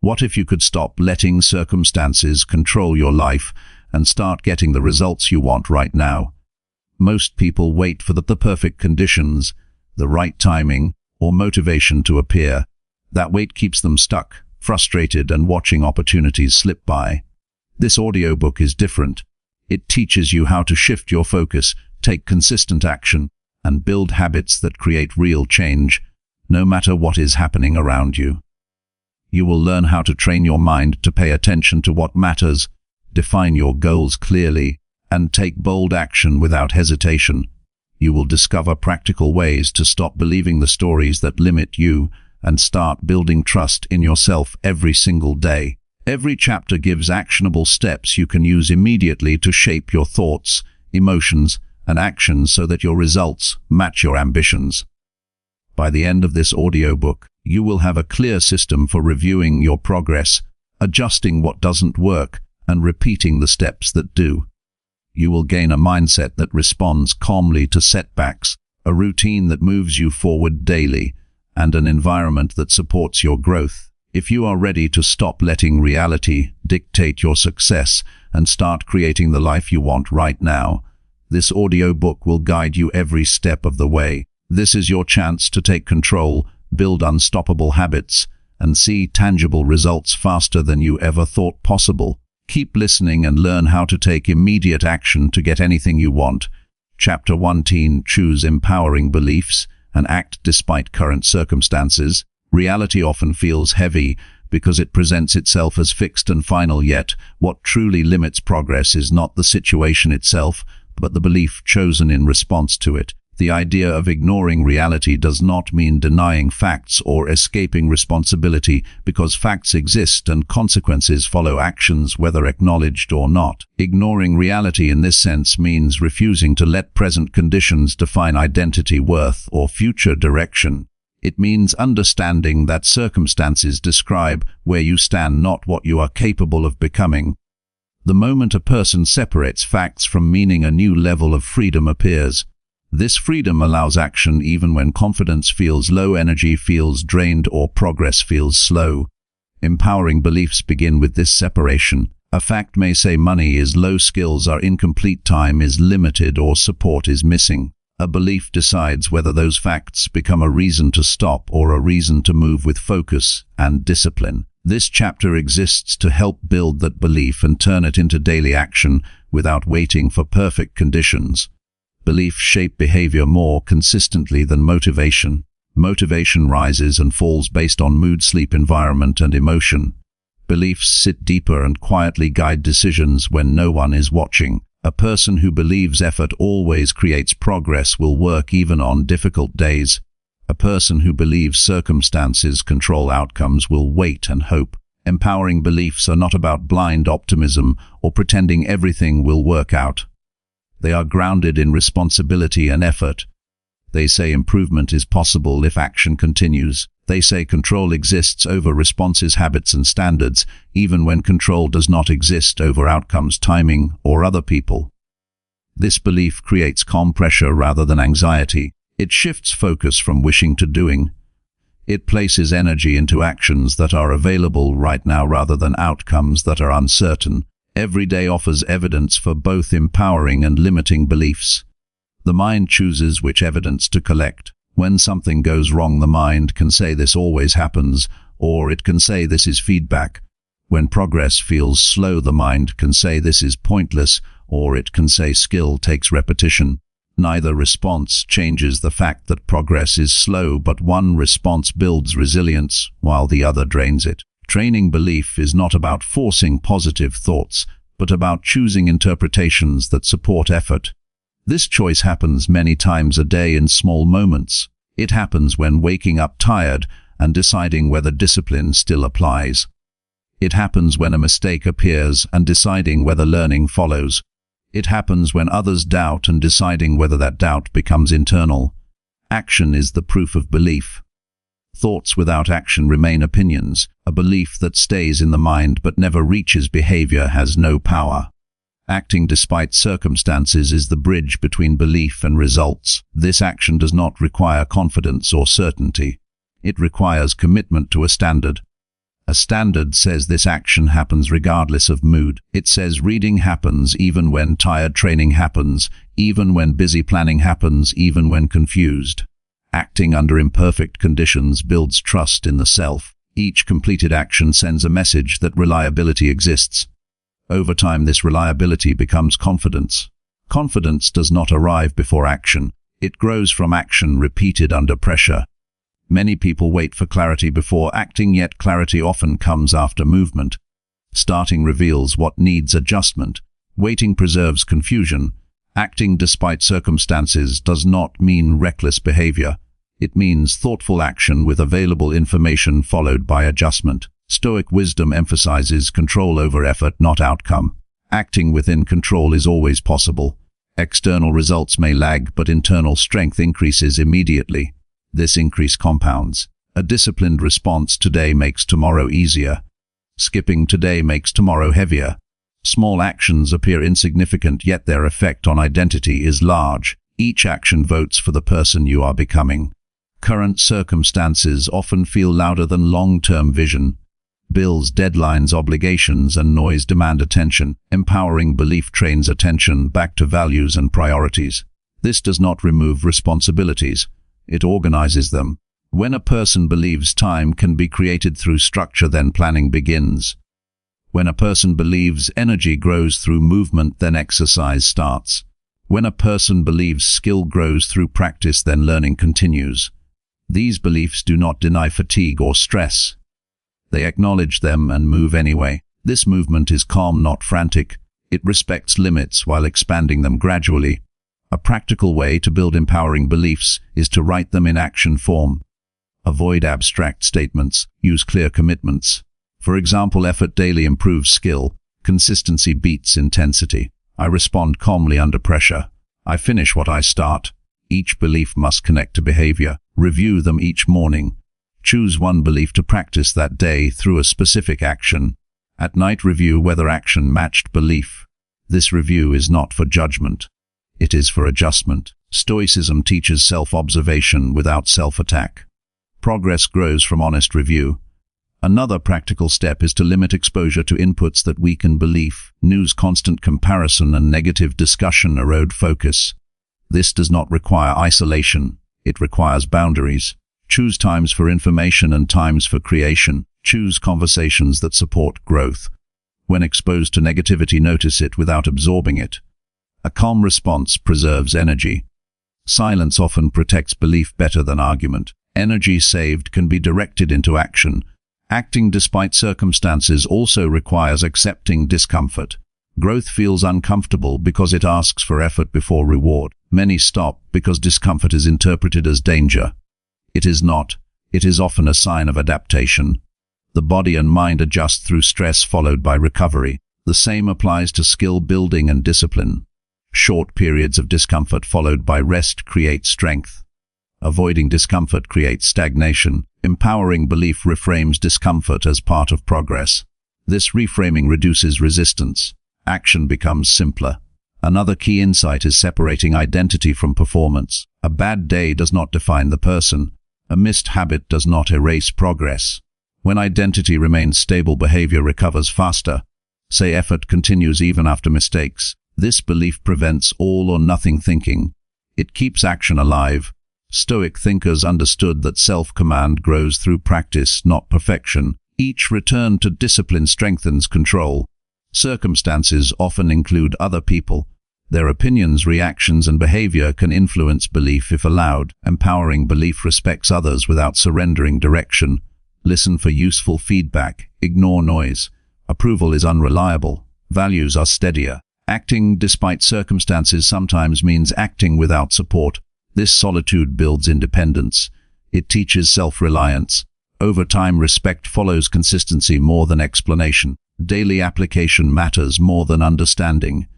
What if you could stop letting circumstances control your life and start getting the results you want right now? Most people wait for the perfect conditions, the right timing, or motivation to appear. That wait keeps them stuck, frustrated, and watching opportunities slip by. This audiobook is different. It teaches you how to shift your focus, take consistent action, and build habits that create real change, no matter what is happening around you. You will learn how to train your mind to pay attention to what matters, define your goals clearly, and take bold action without hesitation. You will discover practical ways to stop believing the stories that limit you and start building trust in yourself every single day. Every chapter gives actionable steps you can use immediately to shape your thoughts, emotions, and actions so that your results match your ambitions. By the end of this audiobook, you will have a clear system for reviewing your progress, adjusting what doesn't work, and repeating the steps that do. You will gain a mindset that responds calmly to setbacks, a routine that moves you forward daily, and an environment that supports your growth. If you are ready to stop letting reality dictate your success and start creating the life you want right now, this audiobook will guide you every step of the way. This is your chance to take control, build unstoppable habits, and see tangible results faster than you ever thought possible. Keep listening and learn how to take immediate action to get anything you want. Chapter 1: Choose empowering beliefs and act despite current circumstances. Reality often feels heavy because it presents itself as fixed and final, yet what truly limits progress is not the situation itself, but the belief chosen in response to it. The idea of ignoring reality does not mean denying facts or escaping responsibility, because facts exist and consequences follow actions whether acknowledged or not. Ignoring reality in this sense means refusing to let present conditions define identity, worth, or future direction. It means understanding that circumstances describe where you stand, not what you are capable of becoming. The moment a person separates facts from meaning, a new level of freedom appears. This freedom allows action even when confidence feels low, energy feels drained, or progress feels slow. Empowering beliefs begin with this separation. A fact may say money is low, skills are incomplete, time is limited, or support is missing. A belief decides whether those facts become a reason to stop or a reason to move with focus and discipline. This chapter exists to help build that belief and turn it into daily action without waiting for perfect conditions. Beliefs shape behavior more consistently than motivation. Motivation rises and falls based on mood, sleep, environment, and emotion. Beliefs sit deeper and quietly guide decisions when no one is watching. A person who believes effort always creates progress will work even on difficult days. A person who believes circumstances control outcomes will wait and hope. Empowering beliefs are not about blind optimism or pretending everything will work out. They are grounded in responsibility and effort. They say improvement is possible if action continues. They say control exists over responses, habits, and standards, even when control does not exist over outcomes, timing, or other people. This belief creates calm pressure rather than anxiety. It shifts focus from wishing to doing. It places energy into actions that are available right now rather than outcomes that are uncertain. Every day offers evidence for both empowering and limiting beliefs. The mind chooses which evidence to collect. When something goes wrong, the mind can say this always happens, or it can say this is feedback. When progress feels slow, the mind can say this is pointless, or it can say skill takes repetition. Neither response changes the fact that progress is slow, but one response builds resilience while the other drains it. Training belief is not about forcing positive thoughts, but about choosing interpretations that support effort. This choice happens many times a day in small moments. It happens when waking up tired and deciding whether discipline still applies. It happens when a mistake appears and deciding whether learning follows. It happens when others doubt and deciding whether that doubt becomes internal. Action is the proof of belief. Thoughts without action remain opinions. A belief that stays in the mind but never reaches behavior has no power. Acting despite circumstances is the bridge between belief and results. This action does not require confidence or certainty. It requires commitment to a standard. A standard says this action happens regardless of mood. It says reading happens even when tired, training happens, even when busy, planning happens, even when confused. Acting under imperfect conditions builds trust in the self. Each completed action sends a message that reliability exists. Over time, this reliability becomes confidence. Confidence does not arrive before action. It grows from action repeated under pressure. Many people wait for clarity before acting, yet clarity often comes after movement. Starting reveals what needs adjustment. Waiting preserves confusion. Acting despite circumstances does not mean reckless behavior. It means thoughtful action with available information followed by adjustment. Stoic wisdom emphasizes control over effort, not outcome. Acting within control is always possible. External results may lag, but internal strength increases immediately. This increase compounds. A disciplined response today makes tomorrow easier. Skipping today makes tomorrow heavier. Small actions appear insignificant, yet their effect on identity is large. Each action votes for the person you are becoming. Current circumstances often feel louder than long-term vision. Bills, deadlines, obligations, and noise demand attention. Empowering belief trains attention back to values and priorities. This does not remove responsibilities. It organizes them. When a person believes time can be created through structure, then planning begins. When a person believes energy grows through movement, then exercise starts. When a person believes skill grows through practice, then learning continues. These beliefs do not deny fatigue or stress. They acknowledge them and move anyway. This movement is calm, not frantic. It respects limits while expanding them gradually. A practical way to build empowering beliefs is to write them in action form. Avoid abstract statements. Use clear commitments. For example, effort daily improves skill. Consistency beats intensity. I respond calmly under pressure. I finish what I start. Each belief must connect to behavior. Review them each morning. Choose one belief to practice that day through a specific action. At night, review whether action matched belief. This review is not for judgment. It is for adjustment. Stoicism teaches self-observation without self-attack. Progress grows from honest review. Another practical step is to limit exposure to inputs that weaken belief. News, constant comparison, and negative discussion erode focus. This does not require isolation. It requires boundaries. Choose times for information and times for creation. Choose conversations that support growth. When exposed to negativity, notice it without absorbing it. A calm response preserves energy. Silence often protects belief better than argument. Energy saved can be directed into action. Acting despite circumstances also requires accepting discomfort. Growth feels uncomfortable because it asks for effort before reward. Many stop because discomfort is interpreted as danger. It is not. It is often a sign of adaptation. The body and mind adjust through stress followed by recovery. The same applies to skill building and discipline. Short periods of discomfort followed by rest create strength. Avoiding discomfort creates stagnation. Empowering belief reframes discomfort as part of progress. This reframing reduces resistance. Action becomes simpler. Another key insight is separating identity from performance. A bad day does not define the person. A missed habit does not erase progress. When identity remains stable, behavior recovers faster. Say effort continues even after mistakes. This belief prevents all or nothing thinking. It keeps action alive. Stoic thinkers understood that self-command grows through practice, not perfection. Each return to discipline strengthens control. Circumstances often include other people. Their opinions, reactions, and behavior can influence belief if allowed. Empowering belief respects others without surrendering direction. Listen for useful feedback. Ignore noise. Approval is unreliable. Values are steadier. Acting despite circumstances sometimes means acting without support. This solitude builds independence. It teaches self-reliance. Over time, respect follows consistency more than explanation. Daily application matters more than understanding.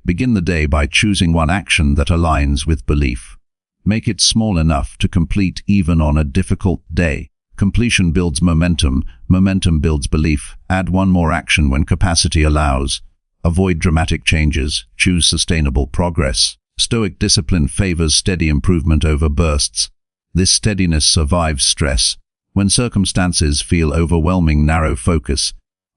Begin the day by choosing one action that aligns with belief. Make it small enough to complete even on a difficult day. Completion builds momentum. Momentum builds belief. Add one more action when capacity allows. Avoid dramatic changes. Choose sustainable progress. Stoic discipline favors steady improvement over bursts. This steadiness survives stress. When circumstances feel overwhelming, narrow focus.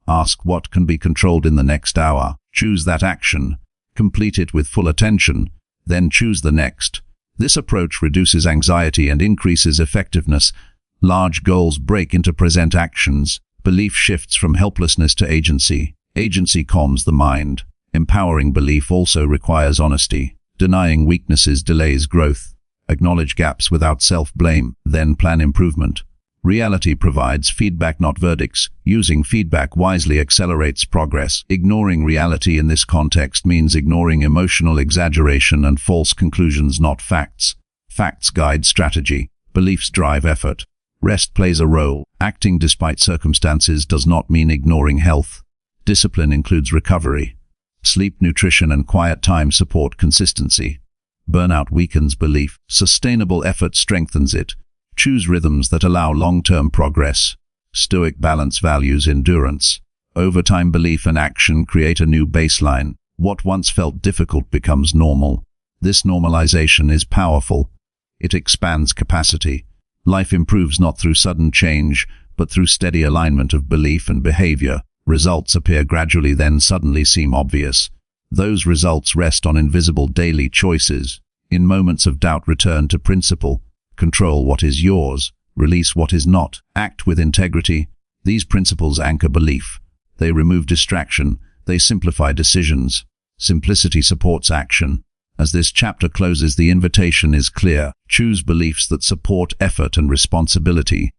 Ask what can be controlled in the next hour. Choose that action. Complete it with full attention. Then choose the next. This approach reduces anxiety and increases effectiveness. Large goals break into present actions. Belief shifts from helplessness to agency. Agency calms the mind. Empowering belief also requires honesty. Denying weaknesses delays growth. Acknowledge gaps without self-blame, then plan improvement. Reality provides feedback, not verdicts. Using feedback wisely accelerates progress. Ignoring reality in this context means ignoring emotional exaggeration and false conclusions, not facts. Facts guide strategy. Beliefs drive effort. Rest plays a role. Acting despite circumstances does not mean ignoring health. Discipline includes recovery. Sleep, nutrition, and quiet time support consistency. Burnout weakens belief. Sustainable effort strengthens it. Choose rhythms that allow long-term progress. Stoic balance values endurance. Over time, belief and action create a new baseline. What once felt difficult becomes normal. This normalization is powerful. It expands capacity. Life improves not through sudden change, but through steady alignment of belief and behavior. Results appear gradually, then suddenly seem obvious. Those results rest on invisible daily choices. In moments of doubt, return to principle. Control what is yours. Release what is not. Act with integrity. These principles anchor belief. They remove distraction. They simplify decisions. Simplicity supports action. As this chapter closes, the invitation is clear. Choose beliefs that support effort and responsibility.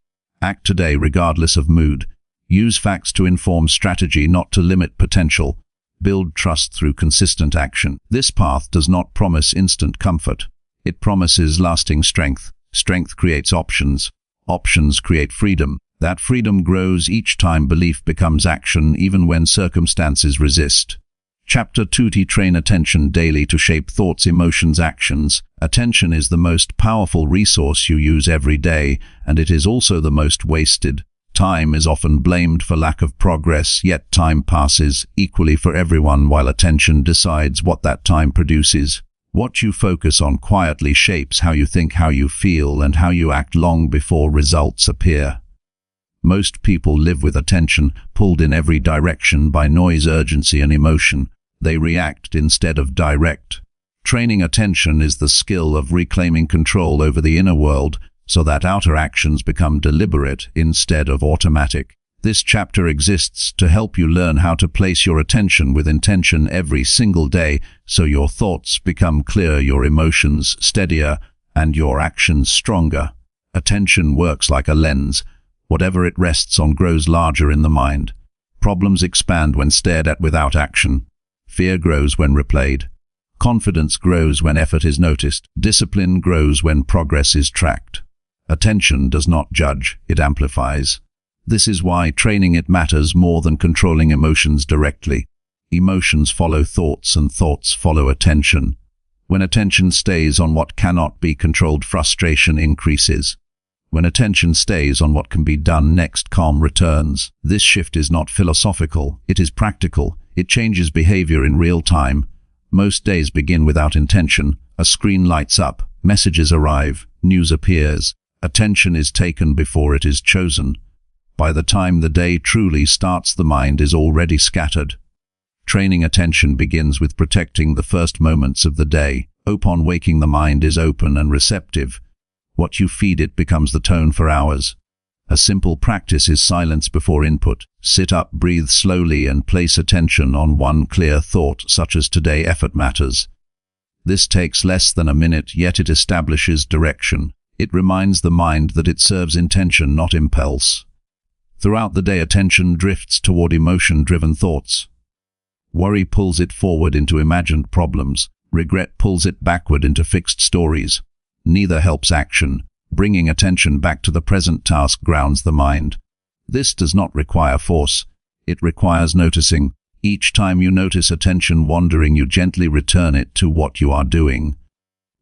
Act today regardless of mood. Use facts to inform strategy, not to limit potential. Build trust through consistent action. This path does not promise instant comfort. It promises lasting strength. Strength creates options. Options create freedom. That freedom grows each time belief becomes action, even when circumstances resist. Chapter 2: Train attention daily to shape thoughts, emotions, actions. Attention is the most powerful resource you use every day, and it is also the most wasted. Time is often blamed for lack of progress, yet time passes equally for everyone, while attention decides what that time produces. What you focus on quietly shapes how you think, how you feel, and how you act long before results appear. Most people live with attention pulled in every direction by noise, urgency, and emotion. They react instead of direct. Training attention is the skill of reclaiming control over the inner world so that outer actions become deliberate instead of automatic. This chapter exists to help you learn how to place your attention with intention every single day so your thoughts become clear, your emotions steadier, and your actions stronger. Attention works like a lens. Whatever it rests on grows larger in the mind. Problems expand when stared at without action. Fear grows when replayed. Confidence grows when effort is noticed. Discipline grows when progress is tracked. Attention does not judge, it amplifies. This is why training it matters more than controlling emotions directly. Emotions follow thoughts, and thoughts follow attention. When attention stays on what cannot be controlled, frustration increases. When attention stays on what can be done next, calm returns. This shift is not philosophical, it is practical. It changes behavior in real time. Most days begin without intention. A screen lights up, messages arrive, news appears. Attention is taken before it is chosen. By the time the day truly starts, the mind is already scattered. Training attention begins with protecting the first moments of the day. Upon waking, the mind is open and receptive. What you feed it becomes the tone for hours. A simple practice is silence before input. Sit up, breathe slowly, and place attention on one clear thought, such as today effort matters. This takes less than a minute, yet it establishes direction. It reminds the mind that it serves intention, not impulse. Throughout the day, attention drifts toward emotion-driven thoughts. Worry pulls it forward into imagined problems. Regret pulls it backward into fixed stories. Neither helps action. Bringing attention back to the present task grounds the mind. This does not require force. It requires noticing. Each time you notice attention wandering, you gently return it to what you are doing.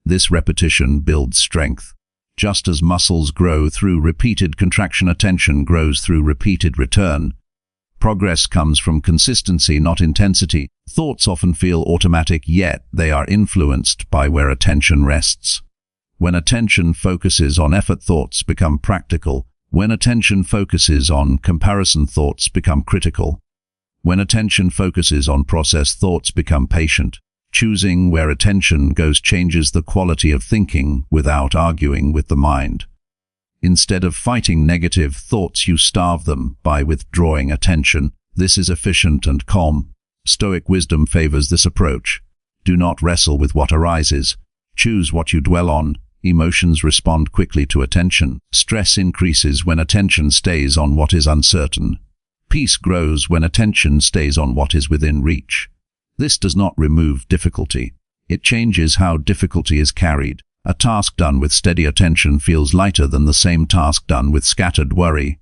This repetition builds strength. Just as muscles grow through repeated contraction, attention grows through repeated return. Progress comes from consistency, not intensity. Thoughts often feel automatic, yet they are influenced by where attention rests. When attention focuses on effort, thoughts become practical. When attention focuses on comparison, thoughts become critical. When attention focuses on process, thoughts become patient. Choosing where attention goes changes the quality of thinking without arguing with the mind. Instead of fighting negative thoughts, you starve them by withdrawing attention. This is efficient and calm. Stoic wisdom favors this approach. Do not wrestle with what arises. Choose what you dwell on. Emotions respond quickly to attention. Stress increases when attention stays on what is uncertain. Peace grows when attention stays on what is within reach. This does not remove difficulty. It changes how difficulty is carried. A task done with steady attention feels lighter than the same task done with scattered worry.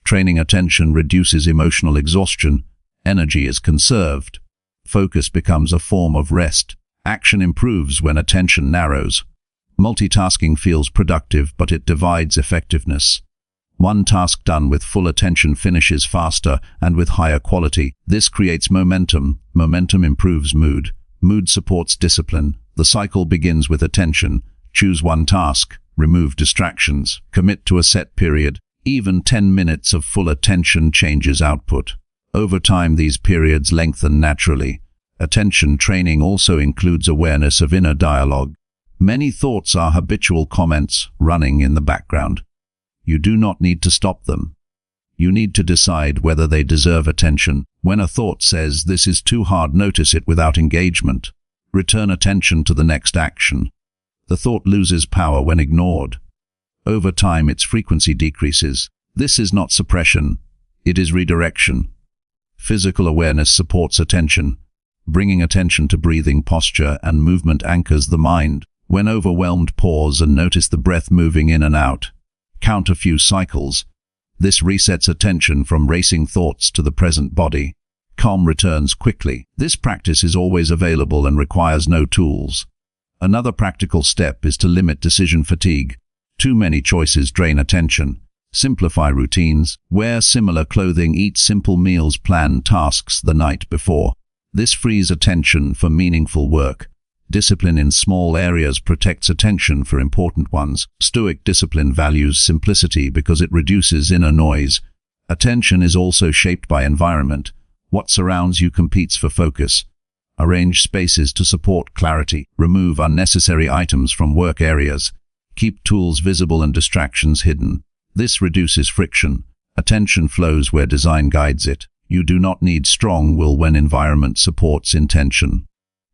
Training attention reduces emotional exhaustion. Energy is conserved. Focus becomes a form of rest. Action improves when attention narrows. Multitasking feels productive, but it divides effectiveness. One task done with full attention finishes faster and with higher quality. This creates momentum. Momentum improves mood. Mood supports discipline. The cycle begins with attention. Choose one task. Remove distractions. Commit to a set period. Even 10 minutes of full attention changes output. Over time, these periods lengthen naturally. Attention training also includes awareness of inner dialogue. Many thoughts are habitual comments running in the background. You do not need to stop them. You need to decide whether they deserve attention. When a thought says, "This is too hard," notice it without engagement. Return attention to the next action. The thought loses power when ignored. Over time, its frequency decreases. This is not suppression. It is redirection. Physical awareness supports attention. Bringing attention to breathing, posture, and movement anchors the mind. When overwhelmed, pause and notice the breath moving in and out. Count a few cycles. This resets attention from racing thoughts to the present body. Calm returns quickly. This practice is always available and requires no tools. Another practical step is to limit decision fatigue. Too many choices drain attention. Simplify routines. Wear similar clothing. Eat simple meals. Plan tasks the night before. This frees attention for meaningful work. Discipline in small areas protects attention for important ones. Stoic discipline values simplicity because it reduces inner noise. Attention is also shaped by environment. What surrounds you competes for focus. Arrange spaces to support clarity. Remove unnecessary items from work areas. Keep tools visible and distractions hidden. This reduces friction. Attention flows where design guides it. You do not need strong will when environment supports intention.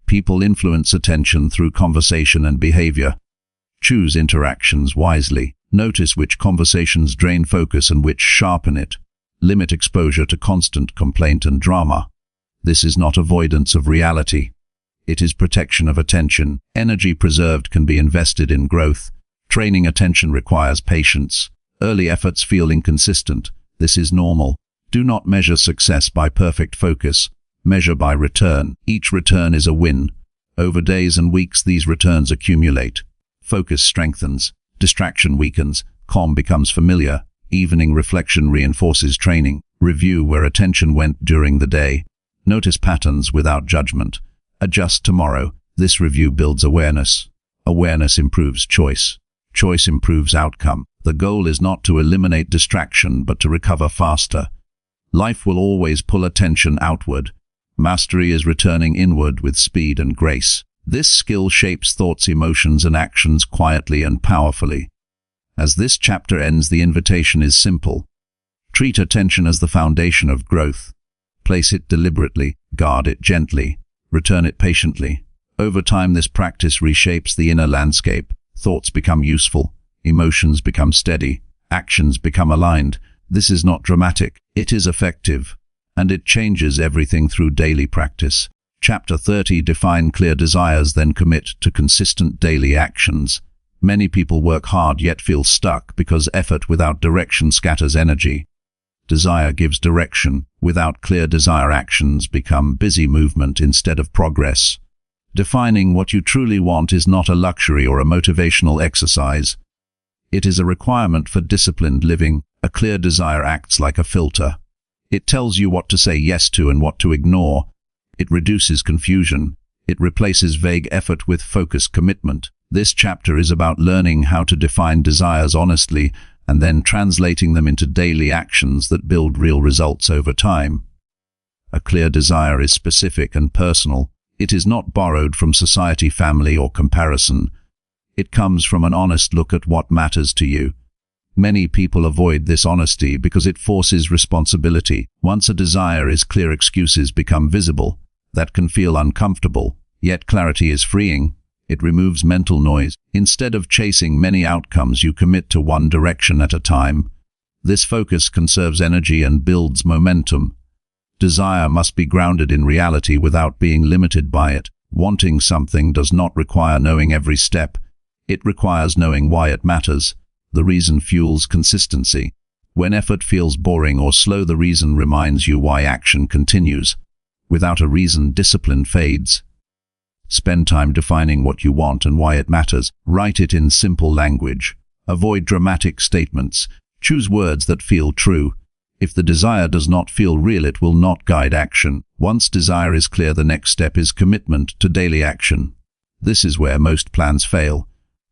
People influence attention through conversation and behavior. Choose interactions wisely. Notice which conversations drain focus and which sharpen it. Limit exposure to constant complaint and drama. This is not avoidance of reality. It is protection of attention. Energy preserved can be invested in growth. Training attention requires patience. Early efforts feel inconsistent. This is normal. Do not measure success by perfect focus. Measure by return. Each return is a win. Over days and weeks, these returns accumulate. Focus strengthens. Distraction weakens. Calm becomes familiar. Evening reflection reinforces training. Review where attention went during the day. Notice patterns without judgment. Adjust tomorrow. This review builds awareness. Awareness improves choice. Choice improves outcome. The goal is not to eliminate distraction, but to recover faster. Life will always pull attention outward. Mastery is returning inward with speed and grace. This skill shapes thoughts, emotions, and actions quietly and powerfully. As this chapter ends, the invitation is simple. Treat attention as the foundation of growth. Place it deliberately, guard it gently, return it patiently. Over time, this practice reshapes the inner landscape. Thoughts become useful, emotions become steady, actions become aligned. This is not dramatic, it is effective, and it changes everything through daily practice. Chapter 30. Define clear desires, then commit to consistent daily actions. Many people work hard yet feel stuck because effort without direction scatters energy. Desire gives direction. Without clear desire, actions become busy movement instead of progress. Defining what you truly want is not a luxury or a motivational exercise. It is a requirement for disciplined living. A clear desire acts like a filter. It tells you what to say yes to and what to ignore. It reduces confusion. It replaces vague effort with focused commitment. This chapter is about learning how to define desires honestly and then translating them into daily actions that build real results over time. A clear desire is specific and personal. It is not borrowed from society, family, or comparison. It comes from an honest look at what matters to you. Many people avoid this honesty because it forces responsibility. Once a desire is clear, excuses become visible. That can feel uncomfortable, yet clarity is freeing. It removes mental noise. Instead of chasing many outcomes, you commit to one direction at a time. This focus conserves energy and builds momentum. Desire must be grounded in reality without being limited by it. Wanting something does not require knowing every step. It requires knowing why it matters. The reason fuels consistency. When effort feels boring or slow, the reason reminds you why action continues. Without a reason, discipline fades. Spend time defining what you want and why it matters. Write it in simple language. Avoid dramatic statements. Choose words that feel true. If the desire does not feel real, it will not guide action. Once desire is clear, the next step is commitment to daily action. This is where most plans fail.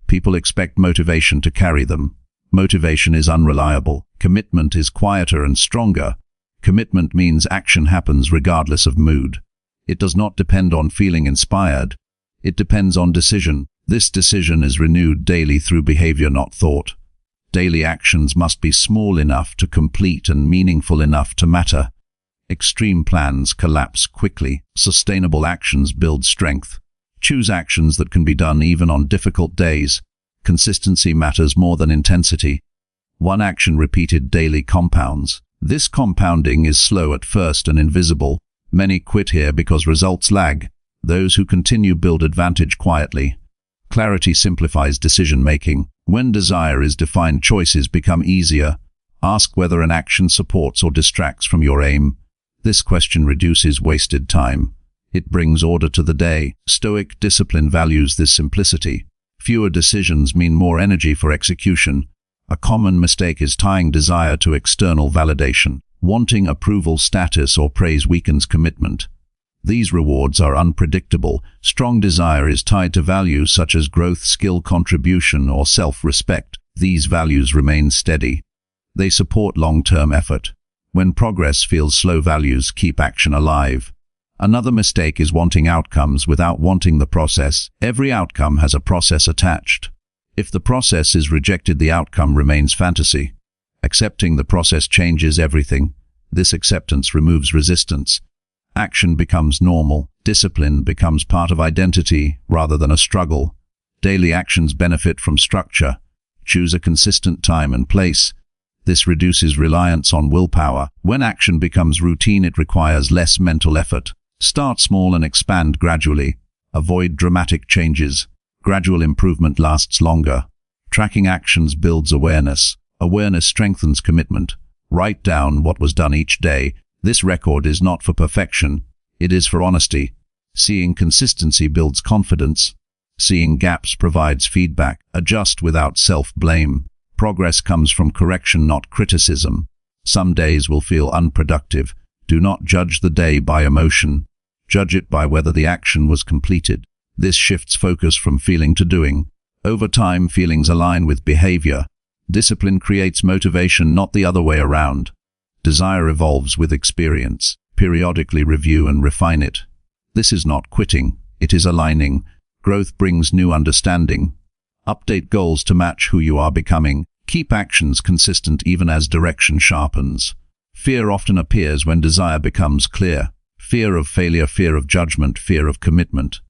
People expect motivation to carry them. Motivation is unreliable. Commitment is quieter and stronger. Commitment means action happens regardless of mood. It does not depend on feeling inspired. It depends on decision. This decision is renewed daily through behavior, not thought. Daily actions must be small enough to complete and meaningful enough to matter. Extreme plans collapse quickly. Sustainable actions build strength. Choose actions that can be done even on difficult days. Consistency matters more than intensity. One action repeated daily compounds. This compounding is slow at first and invisible. Many quit here because results lag. Those who continue build advantage quietly. Clarity simplifies decision-making. When desire is defined, choices become easier. Ask whether an action supports or distracts from your aim. This question reduces wasted time. It brings order to the day. Stoic discipline values this simplicity. Fewer decisions mean more energy for execution. A common mistake is tying desire to external validation. Wanting approval, status, or praise weakens commitment. These rewards are unpredictable. Strong desire is tied to values such as growth, skill, contribution, or self-respect. These values remain steady. They support long-term effort. When progress feels slow, values keep action alive. Another mistake is wanting outcomes without wanting the process. Every outcome has a process attached. If the process is rejected, the outcome remains fantasy. Accepting the process changes everything. This acceptance removes resistance. Action becomes normal. Discipline becomes part of identity rather than a struggle. Daily actions benefit from structure. Choose a consistent time and place. This reduces reliance on willpower. When action becomes routine, it requires less mental effort. Start small and expand gradually. Avoid dramatic changes. Gradual improvement lasts longer. Tracking actions builds awareness. Awareness strengthens commitment. Write down what was done each day. This record is not for perfection. It is for honesty. Seeing consistency builds confidence. Seeing gaps provides feedback. Adjust without self-blame. Progress comes from correction, not criticism. Some days will feel unproductive. Do not judge the day by emotion. Judge it by whether the action was completed. This shifts focus from feeling to doing. Over time, feelings align with behavior. Discipline creates motivation, not the other way around. Desire evolves with experience. Periodically review and refine it. This is not quitting, it is aligning. Growth brings new understanding. Update goals to match who you are becoming. Keep actions consistent even as direction sharpens. Fear often appears when desire becomes clear. Fear of failure, fear of judgment, fear of commitment.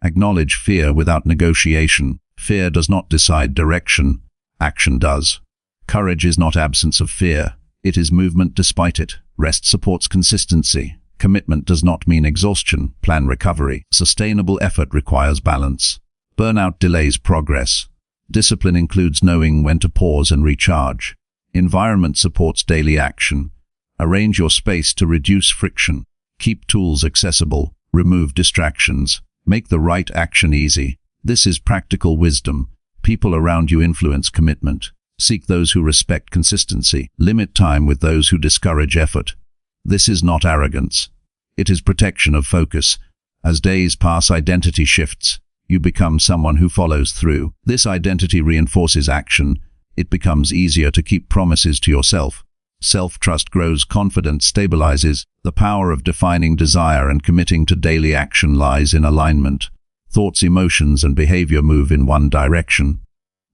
Acknowledge fear without negotiation. Fear does not decide direction. Action does. Courage is not absence of fear. It is movement despite it. Rest supports consistency. Commitment does not mean exhaustion. Plan recovery. Sustainable effort requires balance. Burnout delays progress. Discipline includes knowing when to pause and recharge. Environment supports daily action. Arrange your space to reduce friction. Keep tools accessible. Remove distractions. Make the right action easy. This is practical wisdom. People around you influence commitment. Seek those who respect consistency. Limit time with those who discourage effort. This is not arrogance. It is protection of focus. As days pass, identity shifts. You become someone who follows through. This identity reinforces action. it becomes easier to keep promises to yourself. Self-trust grows, confidence stabilizes. The power of defining desire and committing to daily action lies in alignment. Thoughts, emotions, and behavior move in one direction.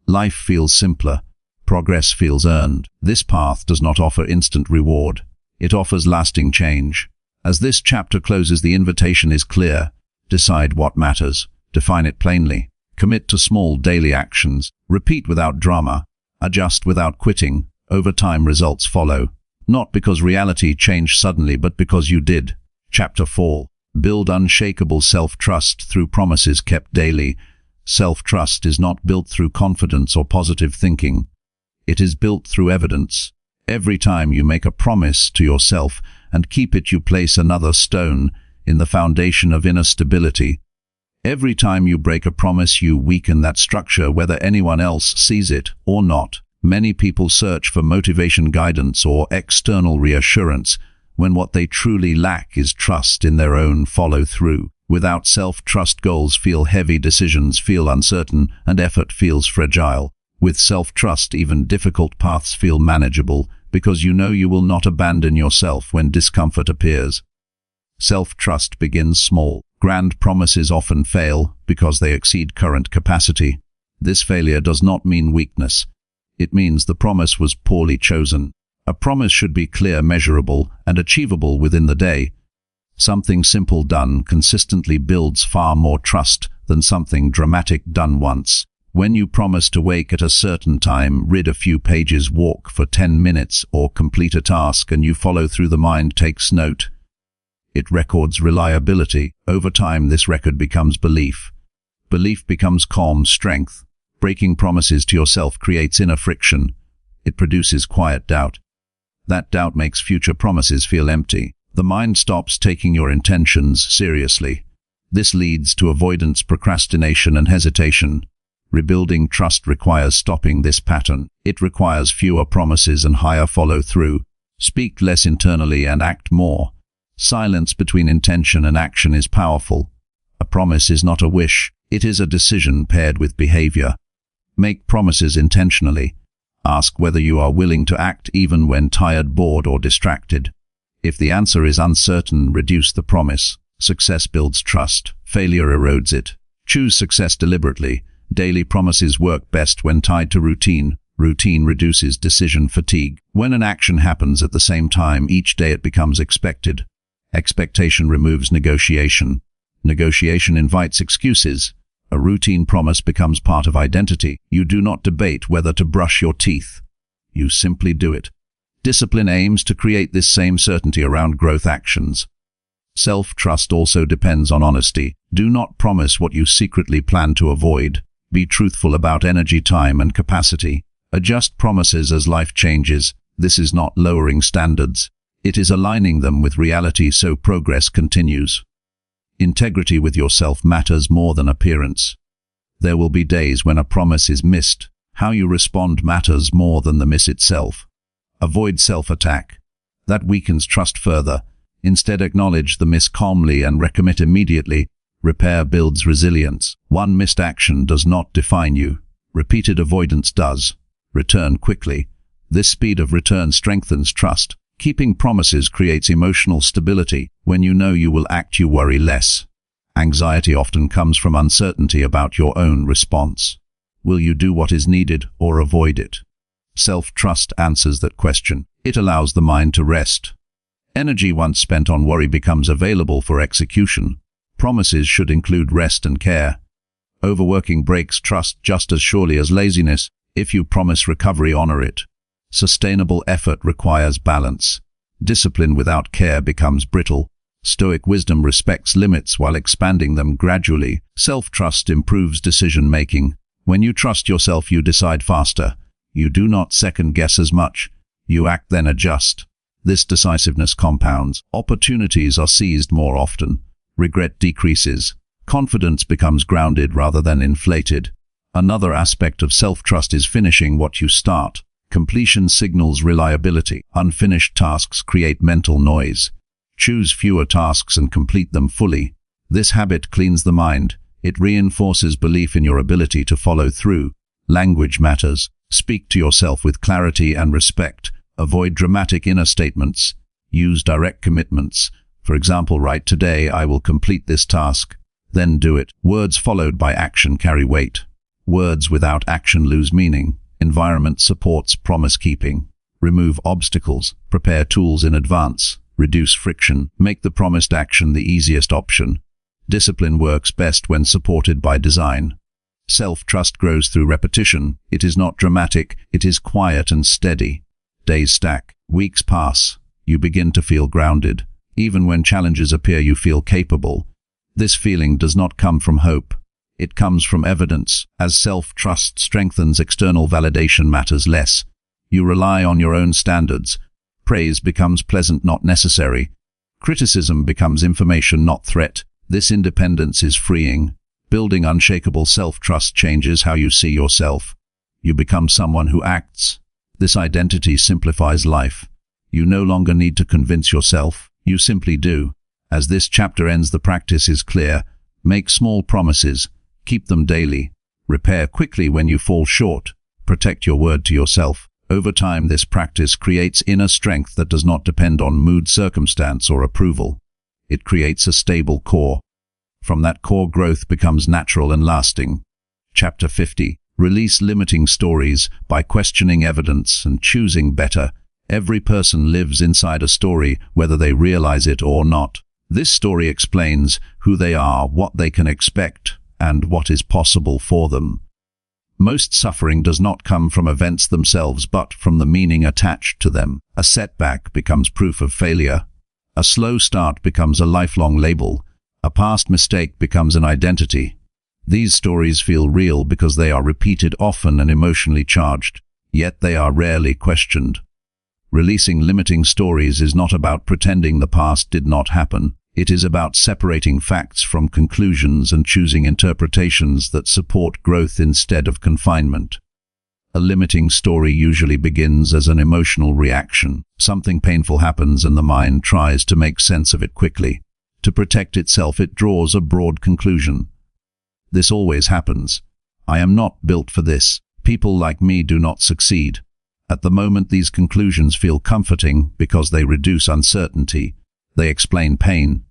Life feels simpler. Progress feels earned. This path does not offer instant reward. It offers lasting change. As this chapter closes, the invitation is clear. Decide what matters. Define it plainly. Commit to small daily actions. Repeat without drama. Adjust without quitting. Over time, results follow. Not because reality changed suddenly, but because you did. Chapter 4. Build unshakable self-trust through promises kept daily. Self-trust is not built through confidence or positive thinking. It is built through evidence. Every time you make a promise to yourself and keep it, you place another stone in the foundation of inner stability. Every time you break a promise, you weaken that structure, whether anyone else sees it or not. Many people search for motivation, guidance, or external reassurance, when what they truly lack is trust in their own follow-through. Without self-trust, goals feel heavy, decisions feel uncertain, and effort feels fragile. With self-trust, even difficult paths feel manageable, because you know you will not abandon yourself when discomfort appears. Self-trust begins small. Grand promises often fail because they exceed current capacity. This failure does not mean weakness. It means the promise was poorly chosen. A promise should be clear, measurable, and achievable within the day. Something simple done consistently builds far more trust than something dramatic done once. When you promise to wake at a certain time, read a few pages, walk for 10 minutes, or complete a task, and you follow through, the mind takes note. It records reliability. Over time, this record becomes belief. Belief becomes calm strength. Breaking promises to yourself creates inner friction. It produces quiet doubt. That doubt makes future promises feel empty. The mind stops taking your intentions seriously. This leads to avoidance, procrastination, and hesitation. Rebuilding trust requires stopping this pattern. It requires fewer promises and higher follow-through. Speak less internally and act more. Silence between intention and action is powerful. A promise is not a wish. It is a decision paired with behavior. Make promises intentionally. Ask whether you are willing to act even when tired, bored, or distracted. If the answer is uncertain, reduce the promise. Success builds trust. Failure erodes it. Choose success deliberately. Daily promises work best when tied to routine. Routine reduces decision fatigue. When an action happens at the same time each day, it becomes expected. Expectation removes negotiation. Negotiation invites excuses. A routine promise becomes part of identity. You do not debate whether to brush your teeth. You simply do it. Discipline aims to create this same certainty around growth actions. Self-trust also depends on honesty. Do not promise what you secretly plan to avoid. Be truthful about energy, time, and capacity. Adjust promises as life changes. This is not lowering standards. It is aligning them with reality so progress continues. Integrity with yourself matters more than appearance. There will be days when a promise is missed. How you respond matters more than the miss itself. Avoid self-attack. That weakens trust further. Instead, acknowledge the miss calmly and recommit immediately. Repair builds resilience. One missed action does not define you. Repeated avoidance does. Return quickly. This speed of return strengthens trust. Keeping promises creates emotional stability. When you know you will act, you worry less. Anxiety often comes from uncertainty about your own response. Will you do what is needed or avoid it? Self-trust answers that question. It allows the mind to rest. Energy once spent on worry becomes available for execution. Promises should include rest and care. Overworking breaks trust just as surely as laziness. If you promise recovery, honor it. Sustainable effort requires balance. Discipline without care becomes brittle. Stoic wisdom respects limits while expanding them gradually. Self-trust improves decision-making. When you trust yourself, you decide faster. You do not second-guess as much. You act, then adjust. This decisiveness compounds. Opportunities are seized more often. Regret decreases. Confidence becomes grounded rather than inflated. Another aspect of self-trust is finishing what you start. Completion signals reliability. Unfinished tasks create mental noise. Choose fewer tasks and complete them fully. This habit cleans the mind. It reinforces belief in your ability to follow through. Language matters. Speak to yourself with clarity and respect. Avoid dramatic inner statements. Use direct commitments. For example, write, "Today I will complete this task." Then do it. Words followed by action carry weight. Words without action lose meaning. Environment supports promise keeping. Remove obstacles. Prepare tools in advance. Reduce friction. Make the promised action the easiest option. Discipline works best when supported by design. Self-trust grows through repetition. It is not dramatic, it is quiet and steady. Days stack. Weeks pass. You begin to feel grounded. Even when challenges appear, you feel capable. This feeling does not come from hope. It comes from evidence. As self-trust strengthens, external validation matters less. You rely on your own standards. Praise becomes pleasant, not necessary. Criticism becomes information, not threat. This independence is freeing. Building unshakable self-trust changes how you see yourself. You become someone who acts. This identity simplifies life. You no longer need to convince yourself. You simply do. As this chapter ends, the practice is clear. Make small promises. Keep them daily. Repair quickly when you fall short. Protect your word to yourself. Over time, this practice creates inner strength that does not depend on mood, circumstance, or approval. It creates a stable core. From that core, growth becomes natural and lasting. Chapter 50. Release limiting stories by questioning evidence and choosing better. Every person lives inside a story, whether they realize it or not. This story explains who they are, what they can expect, and what is possible for them. Most suffering does not come from events themselves, but from the meaning attached to them. A setback becomes proof of failure. A slow start becomes a lifelong label. A past mistake becomes an identity. These stories feel real because they are repeated often and emotionally charged, yet they are rarely questioned. Releasing limiting stories is not about pretending the past did not happen. It is about separating facts from conclusions and choosing interpretations that support growth instead of confinement. A limiting story usually begins as an emotional reaction. Something painful happens and the mind tries to make sense of it quickly. To protect itself, it draws a broad conclusion. This always happens. I am not built for this. People like me do not succeed. At the moment, these conclusions feel comforting because they reduce uncertainty. They explain pain.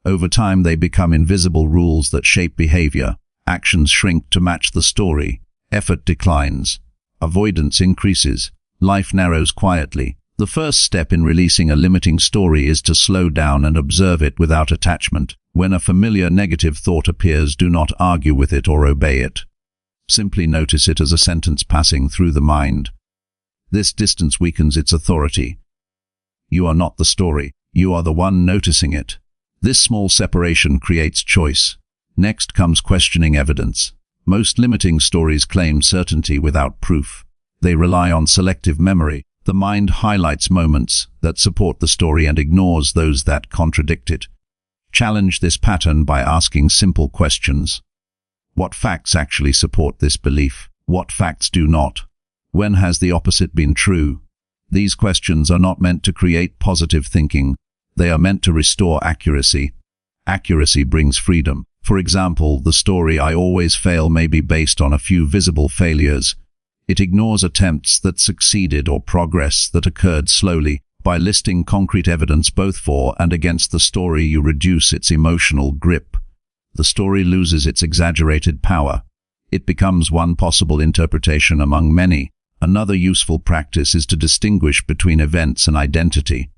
Over time, they become invisible rules that shape behavior. Actions shrink to match the story. Effort declines. Avoidance increases. Life narrows quietly. The first step in releasing a limiting story is to slow down and observe it without attachment. When a familiar negative thought appears, do not argue with it or obey it. Simply notice it as a sentence passing through the mind. This distance weakens its authority. You are not the story. You are the one noticing it. This small separation creates choice. Next comes questioning evidence. Most limiting stories claim certainty without proof. They rely on selective memory. The mind highlights moments that support the story and ignores those that contradict it. Challenge this pattern by asking simple questions. What facts actually support this belief? What facts do not? When has the opposite been true? These questions are not meant to create positive thinking. They are meant to restore accuracy. Accuracy brings freedom. For example, the story "I always fail" may be based on a few visible failures. It ignores attempts that succeeded or progress that occurred slowly. By listing concrete evidence both for and against the story, you reduce its emotional grip. The story loses its exaggerated power. It becomes one possible interpretation among many. Another useful practice is to distinguish between events and identity.